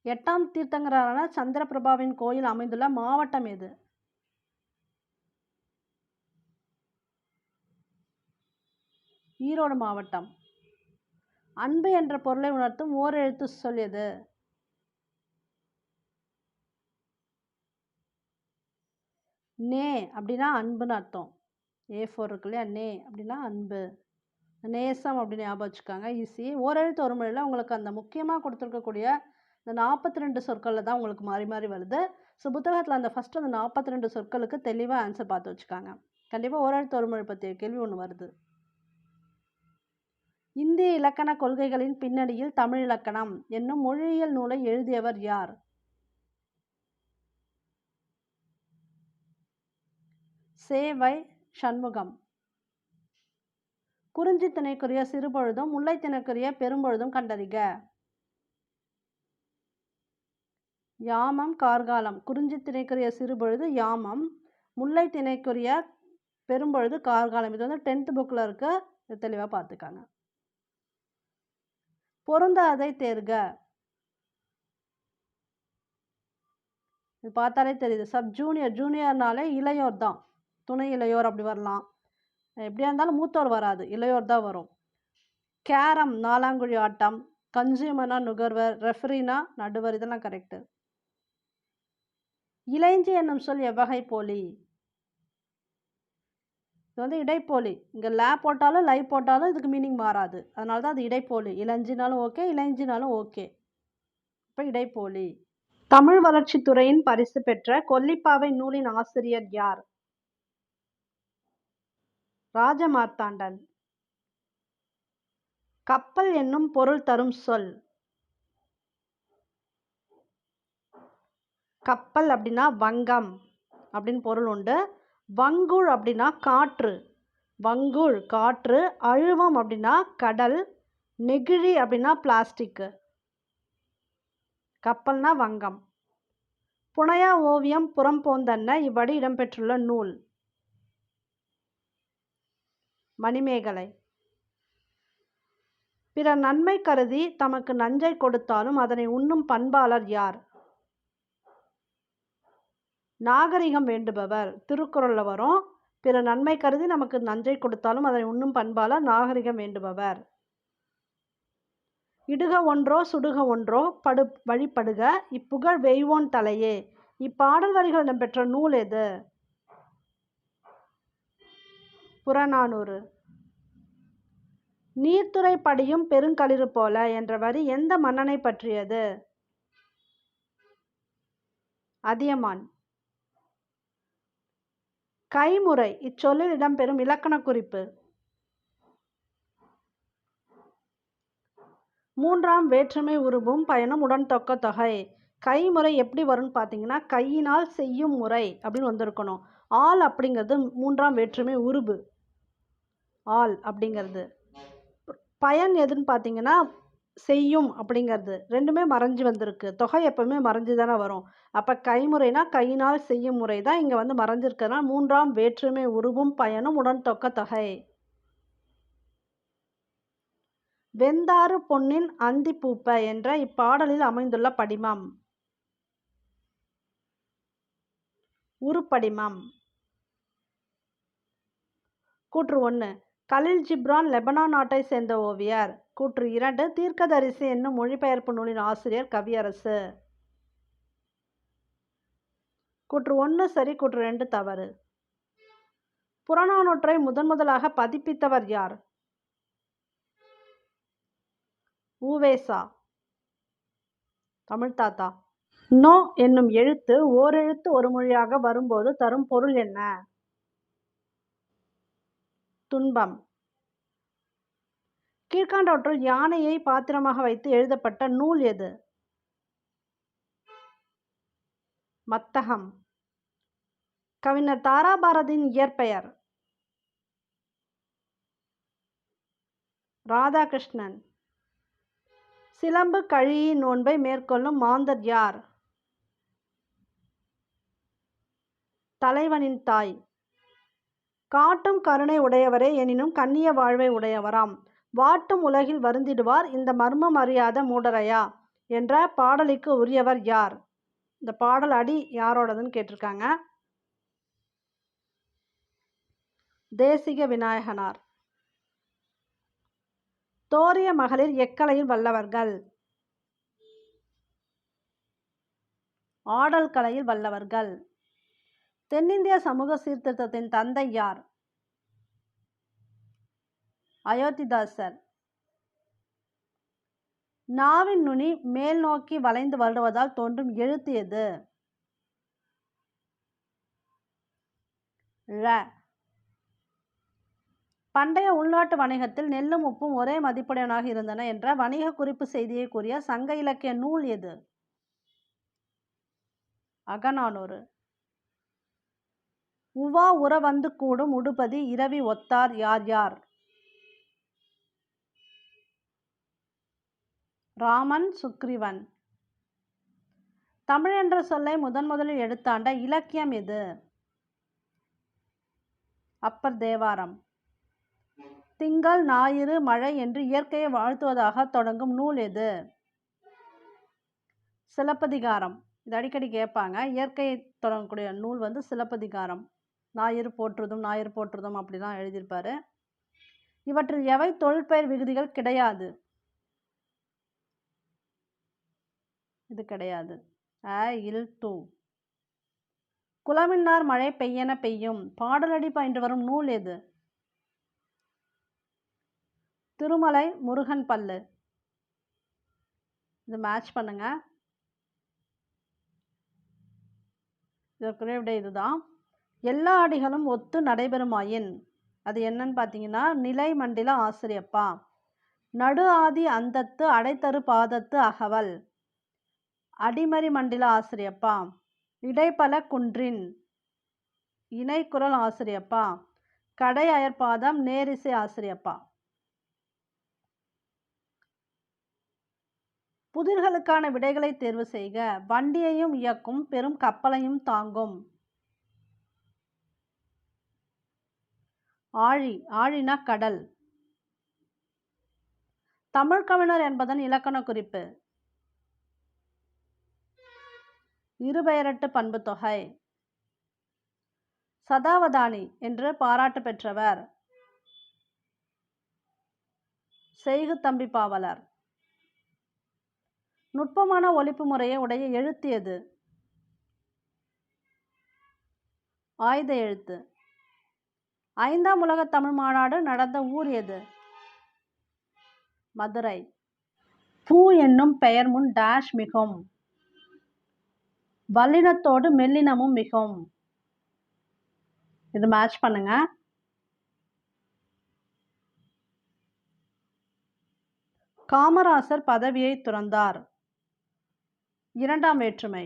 8ஆம் தீர்த்தங்கரான சந்திரபிரபாவின் கோயில் அமைந்துள்ள மாவட்டம் எது? ஈரோடு மாவட்டம். அன்பு என்ற பொருளை உணர்த்தும் ஓர் எழுத்து சொல் எது? நே அப்படின்னா அன்புன்னு அர்த்தம். A4 இருக்கு இல்லையா, நே அப்படின்னா அன்பு. நேசம் அப்படின்னு ஞாபகம் வச்சுக்காங்க, ஈஸி. ஓரெழுத்து ஒரு மொழியில் உங்களுக்கு அந்த முக்கியமாக கொடுத்துருக்கக்கூடிய இந்த 42 சொற்களில் தான் உங்களுக்கு மாறி மாறி வருது. ஸோ புத்தகத்தில் அந்த ஃபஸ்ட்டு அந்த 42 சொற்களுக்கு தெளிவாக ஆன்சர் பார்த்து வச்சுக்காங்க. கண்டிப்பாக ஓரெழுத்து ஒரு மொழி பற்றிய கேள்வி ஒன்று வருது. இந்திய இலக்கண கொள்கைகளின் பின்னணியில் தமிழ் இலக்கணம் என்னும் மொழியியல் நூலை எழுதியவர் யார்? சேவை சண்முகம். குறிஞ்சி திணைக்குரிய சிறுபொழுதும் முல்லை திணைக்குரிய பெரும்பொழுதும் கண்டறிக. யாமம் கார்காலம். குறிஞ்சி திணைக்குரிய சிறுபொழுது யாமம், முல்லை திணைக்குரிய பெரும்பொழுது கார்காலம். இது வந்து 10th புக்கில் இருக்க, இது தெளிவாக பார்த்துக்காங்க. பொருந்தாதை தேர்க. இது பார்த்தாலே தெரியுது. சப் ஜூனியர், ஜூனியர்னாலே இளையோர் தான், துணை இளையோர் அப்படி வரலாம். எப்படியா இருந்தாலும் மூத்தோர் வராது, இளையோர் தான் வரும். கேரம் நாலாங்குழி ஆட்டம், கன்சியூமர்னா நுகர்வர், ரெஃபரினா நடுவர், இதெல்லாம் கரெக்டு. இளைஞ்சி என்னும் சொல் எவ்வகை போலி? இது வந்து இடைப்போலி. இங்கே லே போட்டாலும் லை போட்டாலும் இதுக்கு மீனிங் மாறாது, அதனால தான் அது இடைப்போலி. இளஞ்சினாலும் ஓகே, இளைஞ்சினாலும் ஓகே. இப்போ இடைப்போலி. தமிழ் வளர்ச்சித்துறையின் பரிசு பெற்ற கொல்லிப்பாவை நூலின் ஆசிரியர் யார்? ராஜமார்த்தாண்டன். கப்பல் என்னும் பொருள் தரும் சொல். கப்பல் அப்படின்னா வங்கம் அப்படின்னு பொருள் உண்டு. வங்குள் அப்படின்னா காற்று. வங்குள் காற்று. அழுவம் அப்படின்னா கடல். நெகிழி அப்படின்னா பிளாஸ்டிக்கு. கப்பல்னா வங்கம். புனையா ஓவியம் புறம் போந்தன்ன இவ்வடி இடம்பெற்றுள்ள நூல். மணிமேகலை. பிறர் நன்மை கருதி தமக்கு நஞ்சை கொடுத்தாலும் அதனை உண்ணும் பண்பாளர் யார்? நாகரிகம் வேண்டுபவர். திருக்குறள்ல வரும். பிற நன்மை கருதி நமக்கு நஞ்சை கொடுத்தாலும் அதனை உண்ணும் பண்பாளர் நாகரிகம் வேண்டுபவர். இடுக ஒன்றோ சுடுக ஒன்றோ படு வழிபடுக இப்புகழ் வெய்வோன் தலையே. இப்பாடல் வரிகள் இடம்பெற்ற நூல் எது? புறநானூறு. நீர்த்துறை படியும் பெருங்களிறு போல என்ற வரி எந்த மன்னனை பற்றியது? அதியமான். கைமுறை இச்சொல்லில் இடம்பெறும் இலக்கண குறிப்பு. மூன்றாம் வேற்றுமை உருபும் பயனும் உடன் தொக்க தொகை. கைமுறை எப்படி வரும்னு பார்த்தீங்கன்னா, கையினால் செய்யும் முறை அப்படின்னு வந்திருக்கணும். ஆள் அப்படிங்கிறது மூன்றாம் வேற்றுமை உருபு. ஆள் அப்படிங்கிறது. பயன் எதுன்னு பார்த்தீங்கன்னா, செய்யும் அப்படிங்கிறது. ரெண்டுமே மறைஞ்சு வந்திருக்கு. தொகை எப்பவுமே மறைஞ்சு தானே வரும். அப்போ கைமுறைனா கையினால் செய்யும் முறை தான் இங்கே வந்து மறைஞ்சிருக்கிறதுனா மூன்றாம் வேற்றுமை உருவும் பயனும் உடன் தொக்க தொகை. வெந்தாறு பொன்னின் அந்தி பூப்ப என்ற இப்பாடலில் அமைந்துள்ள படிமம். உருப்படிமம். கூற்று 1 கலில் ஜிப்ரான் லெபனான் நாட்டை சேர்ந்த ஓவியர். கூற்று 2 தீர்க்கதரிசி என்னும் மொழிபெயர்ப்பு நூலின் ஆசிரியர் கவியரசு. கூற்று 1 சரி, கூற்று 2 தவறு. புறநானூற்றை முதலாக பதிப்பித்தவர் யார்? உவேசா. தமிழ் தாத்தா. நோ என்னும் எழுத்து ஓரெழுத்து ஒரு மொழியாக வரும்போது தரும் பொருள் என்ன? துன்பம். கீழ்கண்டவற்றுள் யானையை பாத்திரமாக வைத்து எழுதப்பட்ட நூல் எது? மத்தகம். கவிஞர் தாராபாரதியின் இயற்பெயர்? ராதாகிருஷ்ணன். சிலம்பு கழியி நோன்பை மேற்கொள்ளும் மாந்தர் யார்? தலைவனின் தாய். காட்டும் கருணை உடையவரே எனினும் கண்ணிய வாழ்வை உடையவராம். வாட்டும் உலகில் வருந்திடுவார் இந்த மர்மம் அறியாத மூடரையா என்ற பாடலுக்கு உரியவர் யார்? இந்த பாடல் அடி யாரோடதுன்னு கேட்டிருக்காங்க. தேசிக விநாயகனார். தோரிய மகளிர் எக்கலையில் வல்லவர்கள்? ஆடல் கலையில் வல்லவர்கள். தென்னிந்திய சமூக சீர்திருத்தத்தின் தந்தை யார்? அயோத்திதாசர். நாவின் நுனி மேல் நோக்கி வளைந்து வருவதால் தோன்றும் எழுத்து எது? ழ. பண்டைய உள்நாட்டு வணிகத்தில் நெல்லும் உப்பும் ஒரே மதிப்புடையவனாக இருந்தன என்ற வணிக குறிப்பு செய்தியை கூறிய சங்க இலக்கிய நூல் எது? அகநானூறு. உவா உற வந்து கூடும் உடுபதி இரவி ஒத்தார் யார் யார்? ராமன், சுக்ரீவன். தமிழ் என்ற சொல்லை முதலில் எடுத்தாண்ட இலக்கியம் எது? அப்பர் தேவாரம். திங்கள் ஞாயிறு மழை என்று இயற்கையை வாழ்த்துவதாக தொடங்கும் நூல் எது? சிலப்பதிகாரம். இது அடிக்கடி கேட்பாங்க. இயற்கையை தொடங்கக்கூடிய நூல் வந்து சிலப்பதிகாரம். ஞாயிறு போற்றுதும் அப்படிலாம் எழுதியிருப்பாரு. இவற்றில் எவை தொல்பெயர் விகுதிகள் கிடையாது? இது கிடையாது. அ இல் து. குலமின்னார் மழை பெய்யென பெய்யும் பாடலடி பயின்று வரும் நூல் எது? திருமலை முருகன் பல்லு. இது மேட்ச் பண்ணுங்க. இதற்குரிய விடை இதுதான். எல்லா அடிகளும் ஒத்து நடைபெறுமாயின் அது என்னன்னு பார்த்தீங்கன்னா நிலை மண்டில ஆசிரியப்பா. நடு ஆதி அந்தத்து அடைத்தரு பாதத்து அகவல். அடிமறி மண்டில ஆசிரியப்பா. இடைப்பல குன்றின் இணைக்குரல் ஆசிரியப்பா. கடை அயற்பாதம் நேரிசை ஆசிரியப்பா. புதிர்களுக்கான விடைகளை தேர்வு செய்க. வண்டியையும் இயக்கும் பெரும் கப்பலையும் தாங்கும். ஆழி. ஆழினா கடல். தமிழ் கவிஞர் என்பதன் இலக்கண குறிப்பு. இருபெயரட்டு பண்பு தொகை. சதாவதானி என்று பாராட்டு பெற்றவர். செய்குதம்பி பாவலர். நுட்பமான ஒலிப்பு முறையை உடைய எழுத்து எது? ஆயுத எழுத்து. 5ஆம் உலக தமிழ் மாநாடு நடந்த ஊர் எது? மதுரை. பூ என்னும் பெயர் முன் டேஷ் மிகும். வல்லினத்தோடு மெல்லினமும் மிகும். இது மேட்ச் பண்ணுங்க. காமராசர் பதவியை துறந்தார். 2ஆம் வேற்றுமை.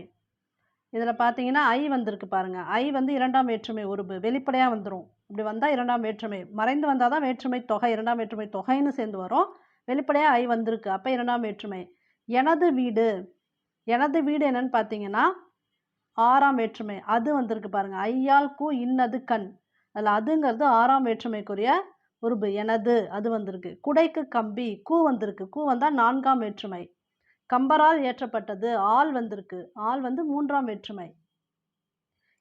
இதில் பார்த்தீங்கன்னா ஐ வந்திருக்கு பாருங்க. ஐ வந்து 2ஆம் வேற்றுமை உருபு. வெளிப்படையாக வந்துடும். இப்படி வந்தால் 2ஆம் வேற்றுமை. மறைந்து வந்தால் தான் வேற்றுமை தொகை. 2ஆம் வேற்றுமை தொகைன்னு சேர்ந்து வரும். வெளிப்படையாக ஐ வந்திருக்கு. அப்போ 2ஆம் வேற்றுமை. எனது வீடு. எனது வீடு என்னன்னு பார்த்தீங்கன்னா 6ஆம் வேற்றுமை. அது வந்திருக்கு பாருங்க. ஐயால் கூ இன்னது கண். அதில் அதுங்கிறது 6ஆம் வேற்றுமைக்குரிய உருபு. எனது அது வந்திருக்கு. குடைக்கு கம்பி. கூ வந்திருக்கு. கூ வந்தால் 4ஆம் வேற்றுமை. கம்பரால் ஏற்றப்பட்டது. ஆள் வந்திருக்கு. ஆள் வந்து 3ஆம் வேற்றுமை.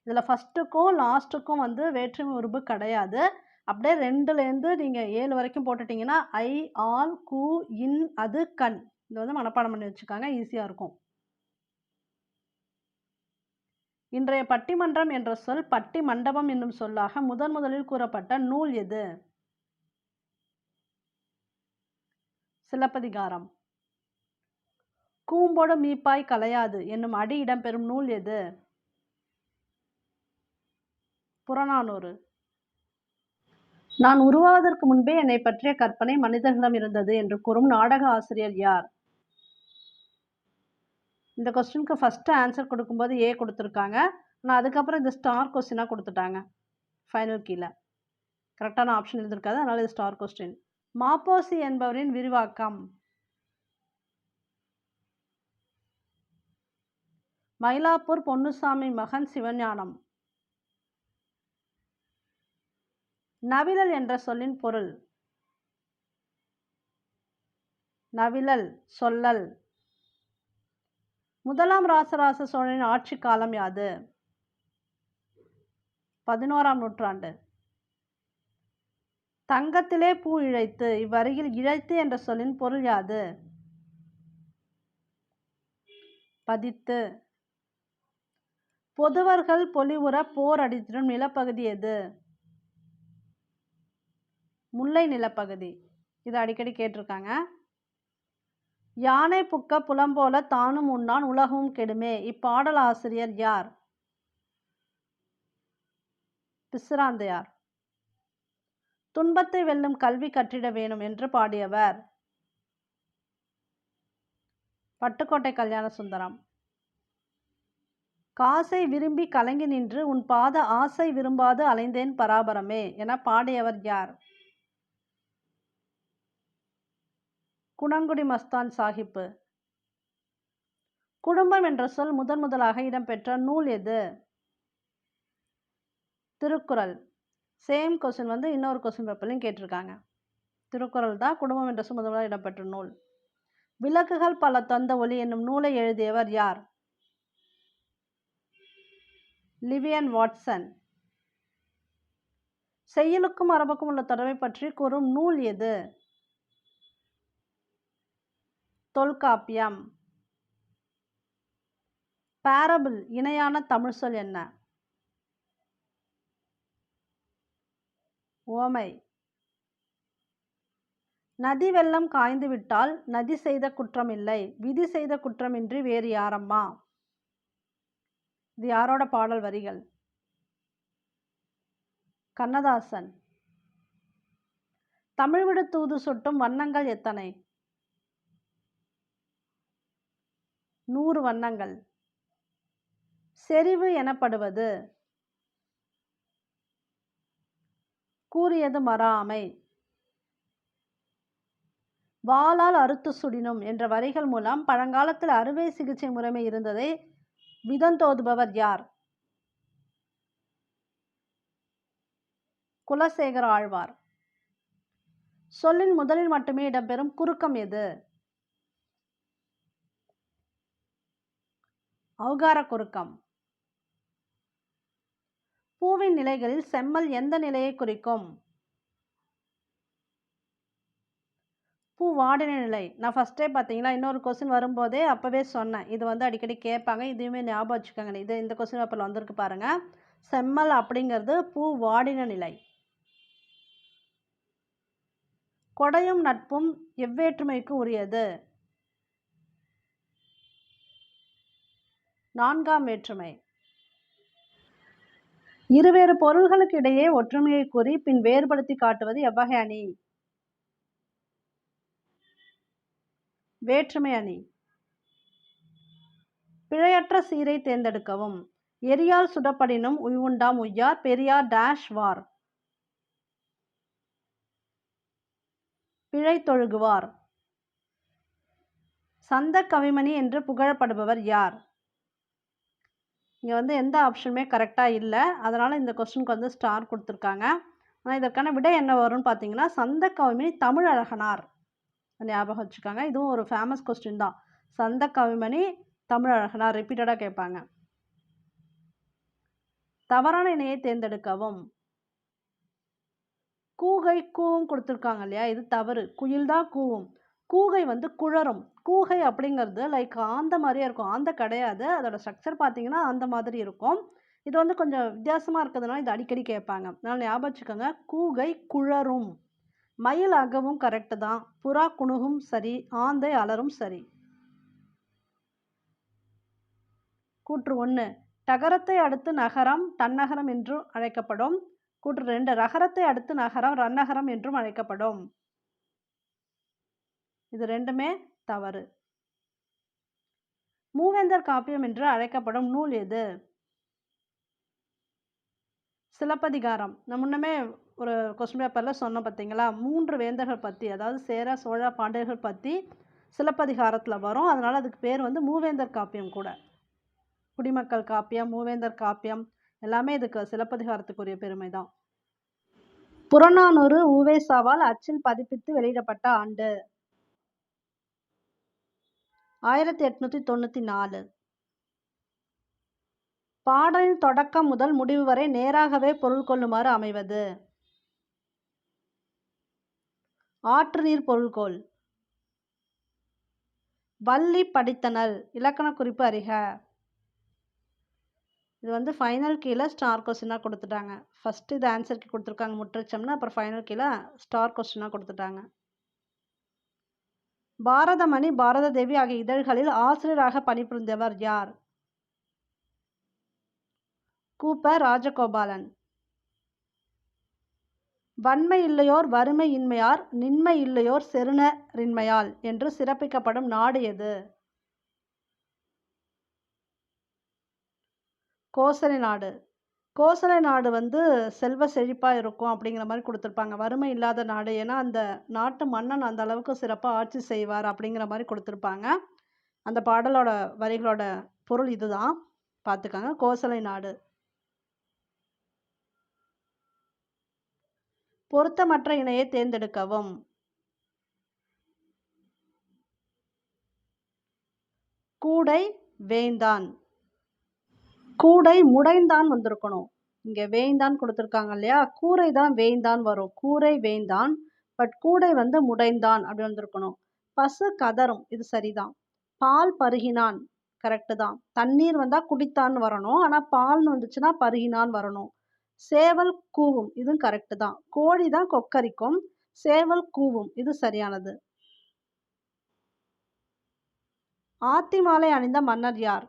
இதில் ஃபஸ்ட்டுக்கும் லாஸ்ட்டுக்கும் வந்து வேற்றுமை உருபு கிடையாது. அப்படியே 2லேருந்து நீங்கள் 7 வரைக்கும் போட்டுட்டிங்கன்னா ஐ ஆல் கூ இன் அது கண். இது வந்து மனப்பாடம் பண்ணி வச்சுக்காங்க. ஈஸியாக இருக்கும். இன்றைய பட்டிமன்றம் என்ற சொல் பட்டி மண்டபம் என்னும் சொல்லாக முதலில் கூறப்பட்ட நூல் எது? சிலப்பதிகாரம். கூம்போடு மீப்பாய் கலையாது என்னும் அடி இடம்பெறும் நூல் எது? புறநானூறு. நான் உருவாவதற்கு முன்பே என்னை பற்றிய கற்பனை மனிதர்களிடம் இருந்தது என்று கூறும் நாடக ஆசிரியர் யார்? இந்த கொஸ்டினுக்கு ஃபஸ்ட்டு ஆன்சர் கொடுக்கும்போது ஏ கொடுத்துருக்காங்க. ஆனால் அதுக்கப்புறம் இது ஸ்டார் கொஸ்டினாக கொடுத்துட்டாங்க. ஃபைனல் கீழே கரெக்டான ஆப்ஷன் இருந்திருக்காது. அதனால் இது ஸ்டார் கொஸ்டின். மாப்போசி என்பவரின் விரிவாக்கம். மயிலாப்பூர் பொன்னுசாமி மகன் சிவஞானம். நவிலல் என்ற சொல்லின் பொருள். நவிலல் சொல்லல். முதலாம் ராசராச சோழனின் ஆட்சி காலம் யாது? 11ஆம் நூற்றாண்டு. தங்கத்திலே பூ இழைத்து. இவ்வருகில் இழைத்து என்ற சொல்லின் பொருள் யாது? பதித்து. பொதுவர்கள் பொலிவுற போர் அடித்திடும் நிலப்பகுதி எது? முல்லை நிலப்பகுதி. இது அடிக்கடி கேட்டிருக்காங்க. யானை புக்க புலம்போல தானும் உண்ணான் உலகமும் கெடுமே. இப்பாடல் ஆசிரியர் யார்? பிசிராந்தையார். துன்பத்தை வெல்லும் கல்வி கற்றிட வேணும் என்று பாடியவர்? பட்டுக்கோட்டை கல்யாண சுந்தரம். காசை விரும்பி கலங்கி நின்று உன் பாத ஆசை விரும்பாது அலைந்தேன் பராபரமே என பாடியவர் யார்? குணங்குடி மஸ்தான் சாஹிப்பு. குடும்பம் என்ற சொல் முதலாக இடம்பெற்ற நூல் எது? திருக்குறள். சேம் கொஸ்டின் வந்து இன்னொரு கொஸ்டின் பேப்பர்லையும் கேட்டிருக்காங்க. திருக்குறள் தான் குடும்பம் என்ற சொல் முதலாக இடம்பெற்ற நூல். விளக்குகள் பல தந்த ஒளி என்னும் நூலை எழுதியவர் யார்? லிவியன் வாட்சன். செய்யுளுக்கும் மரபுக்கும் உள்ள தொடர்பை பற்றி கூறும் நூல் எது? தொல்காப்பியம். பாரபிள் இணையான தமிழ் சொல் என்ன? ஓமை. நதி வெள்ளம் காய்ந்து விட்டால் நதி செய்த குற்றமில்லை, விதி செய்த குற்றமின்றி வேறு யாரம்மா? இது யாரோட பாடல் வரிகள்? கண்ணதாசன். தமிழ் விடு தூது சுட்டும் வண்ணங்கள் எத்தனை? 100 வண்ணங்கள். செறிவு எனப்படுவது? கூறியது மறாமை. வாளால் அறுத்து சுடினும் என்ற வரிகள் மூலம் பழங்காலத்தில் அறுவை சிகிச்சை முறைமை இருந்ததை விதந்தோதுபவர் யார்? குலசேகர ஆழ்வார். சொல்லின் முதலில் மட்டுமே இடம்பெறும் குறுக்கம் எது? ஔகார குறுக்கம். பூவின் நிலைகளில் செம்மல் எந்த நிலையை குறிக்கும்? பூ வாடின நிலை. நான் ஃபர்ஸ்டே பார்த்தீங்களா இன்னொரு கொஸ்டின் வரும்போதே அப்போவே சொன்னேன். இது வந்து அடிக்கடி கேட்பாங்க. இதையுமே ஞாபகம் வச்சுக்கோங்க. இது இந்த கொஸ்டின் பேப்பரில் வந்திருக்கு பாருங்க. செம்மல் அப்படிங்கிறது பூ வாடின நிலை. கொடையும் நட்பும் எவ்வேற்றுமைக்கு உரியது? 4ஆம் வேற்றுமை. இருவேறு பொருள்களுக்கு இடையே ஒற்றுமையை கூறி பின் வேறுபடுத்தி காட்டுவது எவ்வகை அணி? வேற்றுமை அணி. பிழையற்ற சீரை தேர்ந்தெடுக்கவும். எரியால் சுடப்படினும் உய்வுண்டாம் உய்யார் பெரியார் டேஷ் வார். பிழை தொழுகுவார். சந்த கவிமணி என்று புகழப்படுபவர் யார்? இங்கே வந்து எந்த ஆப்ஷனுமே கரெக்டாக இல்லை, அதனால் இந்த கொஸ்டினுக்கு வந்து ஸ்டார் கொடுத்துருக்காங்க. ஆனால் இதற்கான விடை என்ன வரும்னு பார்த்தீங்கன்னா சந்த கவிமணி தமிழழகனார். ஞாபகம் வச்சுக்காங்க. இதுவும் ஒரு ஃபேமஸ் கொஸ்டின் தான். சந்த கவிமணி தமிழழகனார் ரிப்பீட்டடாக கேட்பாங்க. தவறான இணையை தேர்ந்தெடுக்கவும். கூகை கூவும் கொடுத்துருக்காங்க இல்லையா, இது தவறு. குயில் தான் கூவும். கூகை வந்து குழறும். கூகை அப்படிங்கிறது லைக் ஆந்த மாதிரியே இருக்கும். ஆந்த கிடையாது, அதோட ஸ்ட்ரக்சர் பார்த்தீங்கன்னா அந்த மாதிரி இருக்கும். இது வந்து கொஞ்சம் வித்தியாசமாக இருக்கிறதுனால இது அடிக்கடி கேட்பாங்க. அதனால் ஞாபகம் வச்சுக்கோங்க. கூகை குழறும். மயில் அகவும் கரெக்டு தான். புறா குணுகும் சரி. ஆந்தை அலரும் சரி. கூற்று 1 டகரத்தை அடுத்து நகரம் தன்னகரம் என்றும் அழைக்கப்படும். கூற்று 2 ரகரத்தை அடுத்து நகரம் ரன்னகரம் என்றும் அழைக்கப்படும். இது ரெண்டுமே தவறு. மூவேந்தர் காப்பியம் என்று அழைக்கப்படும் நூல் எது? சிலப்பதிகாரம். நான் முன்னமே ஒரு கொஸ்டின் பேப்பரில் சொன்னோம் பார்த்தீங்களா, 3 வேந்தர்கள் பற்றி, அதாவது சேர சோழ பாண்டியர்கள் பற்றி சிலப்பதிகாரத்தில் வரும். அதனால் அதுக்கு பேர் வந்து மூவேந்தர் காப்பியம் கூட. குடிமக்கள் காப்பியம், மூவேந்தர் காப்பியம் எல்லாமே இதுக்கு சிலப்பதிகாரத்துக்குரிய பெருமை தான். புறநானூறு உ.வே.சாவால் அச்சில் பதிப்பித்து வெளியிடப்பட்ட ஆண்டு 1894. பாடலின் தொடக்கம் முதல் முடிவு வரை நேராகவே பொருள் கொள்ளுமாறு அமைவது. ஆற்று நீர் பொருள்கோள். வள்ளி படித்தனல். இலக்கண குறிப்பு அறிக. இது வந்து ஃபைனல் கீழே ஸ்டார் கொஸ்டினாக கொடுத்துட்டாங்க. ஃபஸ்ட்டு இது ஆன்சருக்கு கொடுத்துருக்காங்க முற்றச்சம்னா, அப்புறம் ஃபைனல் கீழே ஸ்டார் கொஸ்டினாக கொடுத்துட்டாங்க. பாரதமணி பாரத தேவி ஆகிய இதழ்களில் ஆசிரியராக பணிபுரிந்தவர் யார்? கூப்ப ராஜகோபாலன். வன்மை இல்லையோர் வறுமை இன்மையார் நின்மை இல்லையோர் செருணரின்மையால் என்று சிறப்பிக்கப்படும் நாடு எது? கோசலை நாடு. கோசலை நாடு வந்து செல்வ செழிப்பாக இருக்கும் அப்படிங்கிற மாதிரி கொடுத்துருப்பாங்க. வறுமை இல்லாத நாடு, ஏன்னா அந்த நாட்டு மன்னன் அந்த அளவுக்கு சிறப்பாக ஆட்சி செய்வார் அப்படிங்கிற மாதிரி கொடுத்துருப்பாங்க. அந்த பாடலோட வரிகளோட பொருள் இதுதான். பார்த்துக்கங்க. கோசலை நாடு. பொருத்தமற்ற இணையை தேர்ந்தெடுக்கவும். கூடை வேய்ந்தான். கூடை முடைந்தான் வந்திருக்கணும். இங்க வேய்ந்தான் கொடுத்துருக்காங்க இல்லையா? கூரை தான் வேய்ந்தான் வரும். கூரை வேய்ந்தான். பட் கூடை வந்து முடைந்தான் அப்படி வந்திருக்கணும். பசு கதறும். இது சரிதான். பால் பருகினான். கரெக்டு தான். தண்ணீர் வந்தா குடித்தான்னு வரணும். ஆனா பால்னு வந்துச்சுன்னா பருகினான் வரணும். சேவல் கூவும். இதுவும் கரெக்டு தான். கோழி தான் கொக்கரிக்கும். சேவல் கூவும். இது சரியானது. ஆத்தி மாலை அணிந்த மன்னர் யார்?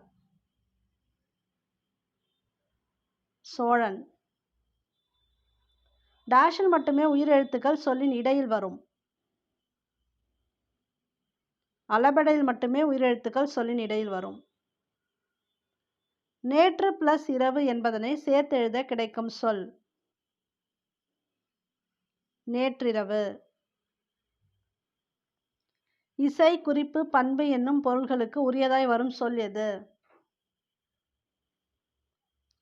சோழன். டேஷில் மட்டுமே உயிரெழுத்துக்கள் சொல்லின் இடையில் வரும். அளபெடையில் மட்டுமே உயிரெழுத்துக்கள் சொல்லின் இடையில் வரும். நேற்று பிளஸ் இரவு என்பதனை சேர்த்தெழுத கிடைக்கும் சொல். நேற்றிரவு. இசை, குறிப்பு, பண்பு என்னும் பொருள்களுக்கு உரியதாய் வரும் சொல் எது?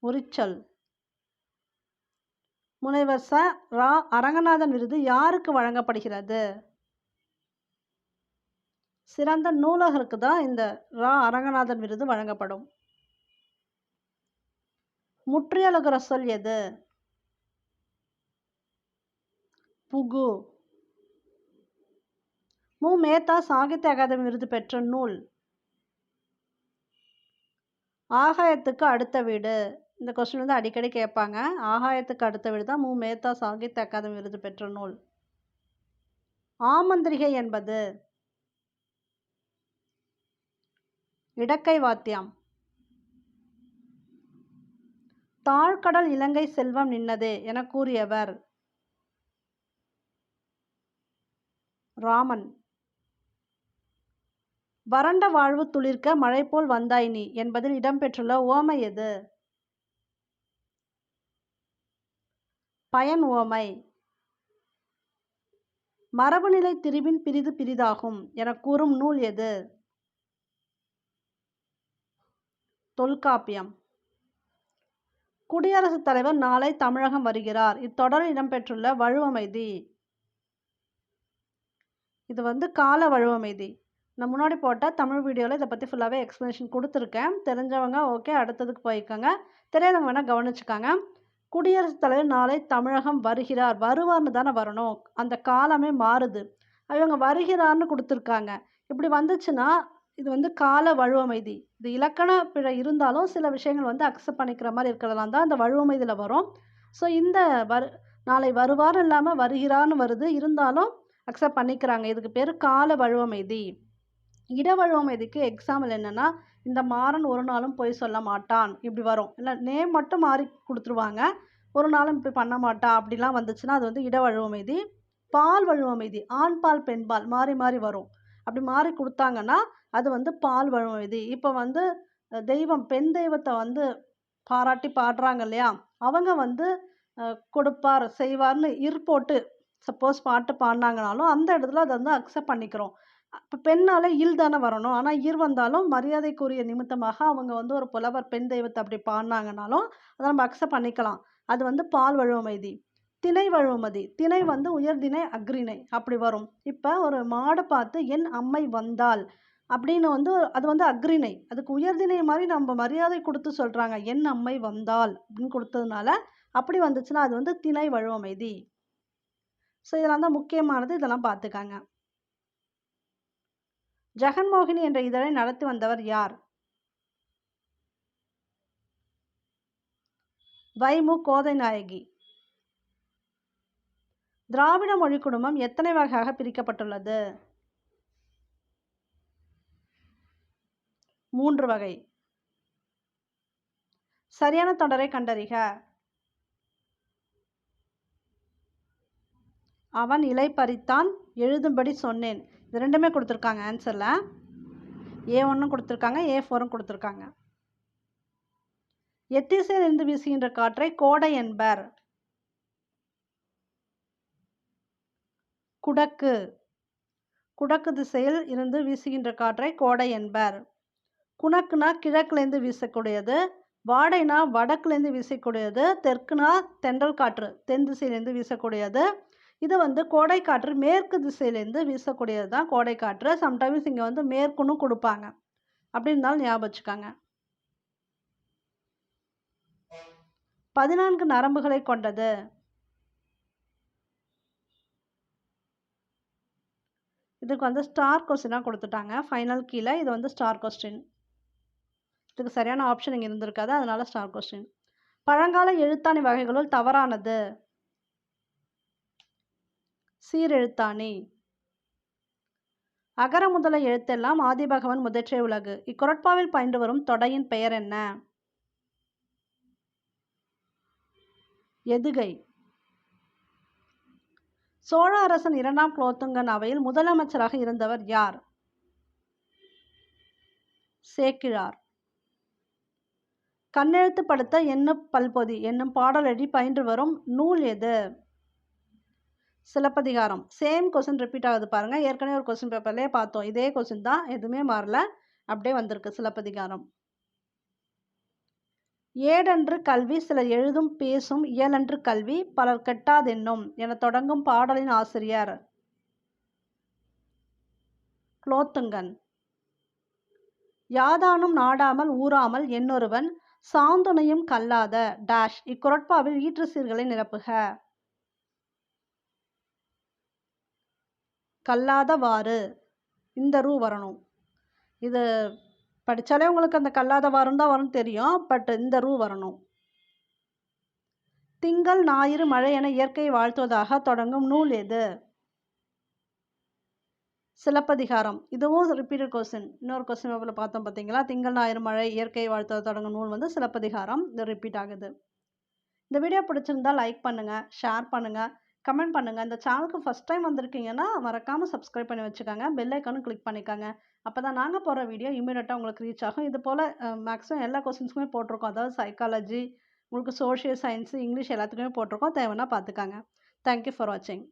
உரிச்சொல். முனைவர் ச. ரா. அரங்கநாதன் விருது யாருக்கு வழங்கப்படுகிறது? சிறந்த நூலகருக்கு தான் இந்த ரா. அரங்கநாதன் விருது வழங்கப்படும். முற்றியலுகிற சொல் எது? புகு. மு. மேத்தா சாகித்ய அகாதமி விருது பெற்ற நூல். ஆகாயத்துக்கு அடுத்த வீடு. இந்த கொஸ்டின் வந்து அடிக்கடி கேட்பாங்க. ஆகாயத்துக்கு அடுத்த வீடு தான் மு. மேத்தா சாகித்ய அகாதமி விருது பெற்ற நூல். ஆமந்திரிகை என்பது இடக்கை வாத்தியம். தாழ்கடல் இலங்கை செல்வம் நின்னதே என கூறியவர்? ராமன். வறண்ட வாழ்வு துளிர்க்க மழை போல் வந்தாய் நீ என்பதில் இடம்பெற்றுள்ள உவமை எது? பயன் உவமை. மரபுநிலை திரிபின் பிரிது பிரிதாகும் என கூறும் நூல் எது? தொல்காப்பியம். குடியரசுத் தலைவர் நாளை தமிழகம் வருகிறார். இத்தொடரில் இடம்பெற்றுள்ள வழுவமைதி. இது வந்து கால வழுவமைதி. நான் முன்னாடி போட்ட தமிழ் வீடியோவில் இதை பற்றி ஃபுல்லாகவே எக்ஸ்ப்ளனேஷன் கொடுத்துருக்கேன். தெரிஞ்சவங்க ஓகே, அடுத்ததுக்கு போய்க்கோங்க. தெரியாதவங்க வேணால் கவனிச்சுக்காங்க. குடியரசுத் தலைவர் நாளை தமிழகம் வருகிறார். வருவார்னு தானே வரணும். அந்த காலமே மாறுது. அவங்க வருகிறார்னு கொடுத்துருக்காங்க. இப்படி வந்துச்சுன்னா இது வந்து கால வழுவமைதி. இது இலக்கண பிழை இருந்தாலும் சில விஷயங்கள் வந்து அக்செப்ட் பண்ணிக்கிற மாதிரி இருக்கிறதெல்லாம் தான் இந்த வழுவமைதியில் வரும். ஸோ இந்த நாளை வருவார் இல்லாமல் வருகிறார்னு வருது, இருந்தாலும் அக்செப்ட் பண்ணிக்கிறாங்க. இதுக்கு பேர் கால வழுவமைதி. இட வழுவமைதிக்கு எக்ஸாம்பிள் என்னென்னா, இந்த மாறன் ஒரு நாளும் பொய் சொல்ல மாட்டான் இப்படி வரும். இல்லை நேம் மட்டும் மாறி கொடுத்துருவாங்க, ஒரு நாளும் இப்படி பண்ண மாட்டான் அப்படிலாம் வந்துச்சுன்னா அது வந்து இட வழுவமைதி. பால் வழுவமைதி. ஆண் பால் பெண் பால் மாறி மாறி வரும். அப்படி மாறி கொடுத்தாங்கன்னா அது வந்து பால் வழுவமைதி. இப்போ வந்து தெய்வம் பெண் தெய்வத்தை வந்து பாராட்டி பாடுறாங்க இல்லையா, அவங்க வந்து கொடுப்பார் செய்வார்னு போட்டு சப்போஸ் பாட்டு பாடினாங்கனாலும் அந்த இடத்துல அதை வந்து அக்செப்ட் பண்ணிக்கிறோம். இப்போ பெண்ணால் இல் தானே வரணும். ஆனால் வந்தாலும் மரியாதைக்குரிய நிமித்தமாக அவங்க வந்து ஒரு புலவர் பெண் தெய்வத்தை அப்படி பாடினாங்கனாலும் அதை நம்ம அக்செப்ட் பண்ணிக்கலாம். அது வந்து பால் வழுவமைதி. திணை வழுவமதி. திணை வந்து உயர்திணை அக்ரிணை அப்படி வரும். இப்போ ஒரு மாடை பார்த்து என் அம்மை வந்தால் அப்படின்னு வந்து அது வந்து அக்ரிணை. அதுக்கு உயர்திணை மாதிரி நம்ம மரியாதை கொடுத்து சொல்கிறாங்க. என் அம்மை வந்தால் அப்படின்னு கொடுத்ததுனால அப்படி வந்துச்சுன்னா அது வந்து திணை வழுவமைதி. ஸோ இதெல்லாம் தான் முக்கியமானது. இதெல்லாம் பார்த்துக்காங்க. ஜெகன்மோகினி என்ற இதழை நடத்தி வந்தவர் யார்? வைமு கோதை நாயகி. திராவிட மொழி குடும்பம் எத்தனை வகையாக பிரிக்கப்பட்டுள்ளது? 3 வகை. சரியான தொடரை கண்டறிக. அவன் இலை பறித்தான் எழுதும்படி சொன்னேன். இது ரெண்டுமே கொடுத்துருக்காங்க ஆன்சரில். A1 கொடுத்துருக்காங்க, A4 கொடுத்துருக்காங்க. எத்திசையிலிருந்து வீசுகின்ற காற்றை கோடை என்பர். குடக்கு. குடக்கு திசையில் இருந்து வீசுகின்ற காற்றை கோடை என்பர். குணக்குனா கிழக்குலேருந்து வீசக்கூடியது, வாடைனா வடக்குலேருந்து வீசக்கூடியது, தெற்குனா தென்றல் காற்று தென் திசையிலேருந்து வீசக்கூடியது. இது வந்து கோடை காற்று மேற்கு திசையிலேருந்து வீசக்கூடியது தான் கோடை காற்று. சம்டைம்ஸ் இங்கே வந்து மேற்குன்னு கொடுப்பாங்க. அப்படி இருந்தாலும் ஞாபகம் வச்சுக்காங்க. 14 நரம்புகளை கொண்டது. இதுக்கு வந்து ஸ்டார் கொஸ்டினாக கொடுத்துட்டாங்க. ஃபைனல் கீழே இது வந்து ஸ்டார் கொஸ்டின். இதுக்கு சரியான ஆப்ஷன் இங்கே இருந்திருக்காது, அதனால ஸ்டார் கொஸ்டின். பழங்கால எழுத்தாணி வகைகளுள் தவறானது. சீரெழுத்தாணி. அகர முதல எழுத்தெல்லாம் ஆதிபகவன் முதற்றே உலகு. இக்குறட்பாவில் பயின்று வரும் தொடையின் பெயர் என்ன? எதுகை. சோழ அரசன் 2ஆம் குலோத்துங்கன் அவையில் முதலமைச்சராக இருந்தவர் யார்? சேக்கிழார். கண்ணெழுத்து படுத்த எண்ணு பல்பொதி என்னும் பாடலடி பயின்று வரும் நூல் எது? சிலப்பதிகாரம். சேம் கொஸ்டின் ரிப்பீட் ஆகுது பாருங்க. ஏற்கனவே ஒரு கொஸ்டின் பேப்பர்லேயே பார்த்தோம். இதே கொஸ்டின் தான், எதுவுமே மாறல, அப்படியே வந்திருக்கு சிலப்பதிகாரம். ஏடன்று கல்வி சிலர் எழுதும் பேசும் இயலன்று கல்வி பலர் கெட்டாதென்னும் என தொடங்கும் பாடலின் ஆசிரியர்? குலோத்துங்கன். யாதானும் நாடாமல் ஊறாமல் என்னொருவன் சாந்துணையும் கல்லாத டேஷ் இக்குறட்பாவில் ஈற்று சீர்களை நிரப்புக. கல்லாதவாறு. இந்த ரூ வரணும். இது படித்தாலே உங்களுக்கு அந்த கல்லாதவாறுன்னு தான் வரும் தெரியும், பட் இந்த ரூ வரணும். திங்கள் ஞாயிறு மழை என இயற்கையை வாழ்த்துவதாக தொடங்கும் நூல் எது? சிலப்பதிகாரம். இதுவும் ரிப்பீட்டட் கொஸ்டின். இன்னொரு கொஸ்டின் பேப்பரில் பார்த்தோம் பார்த்தீங்களா? திங்கள் ஞாயிறு மழை இயற்கையை வாழ்த்துவதாக தொடங்கும் நூல் வந்து சிலப்பதிகாரம். இது ரிப்பீட் ஆகுது. இந்த வீடியோ பிடிச்சிருந்தா லைக் பண்ணுங்கள், ஷேர் பண்ணுங்கள், கமெண்ட் பண்ணுங்கள். இந்த சேனலுக்கு ஃபஸ்ட் டைம் வந்திருக்கீங்கன்னா மறக்காமல் சப்ஸ்கிரைப் பண்ணி வச்சுக்கோங்க. பெல் ஐக்கானும் கிளிக் பண்ணிக்கோங்க. அப்போ தான் நாங்கள் போகிற வீடியோ இமீடியட்டாக உங்களுக்கு ரீச் ஆகும். இது போல் மேக்ஸிமம் எல்லா கொஸ்டின்ஸுமே போட்டிருக்கோம். அதாவது சைக்காலஜி, உங்களுக்கு சோஷியல் சயின்ஸு, இங்கிலீஷ் எல்லாத்துக்குமே போட்டிருக்கோம். தேவைன்னா பார்த்துக்காங்க. தேங்க்யூ ஃபார் வாட்சிங்.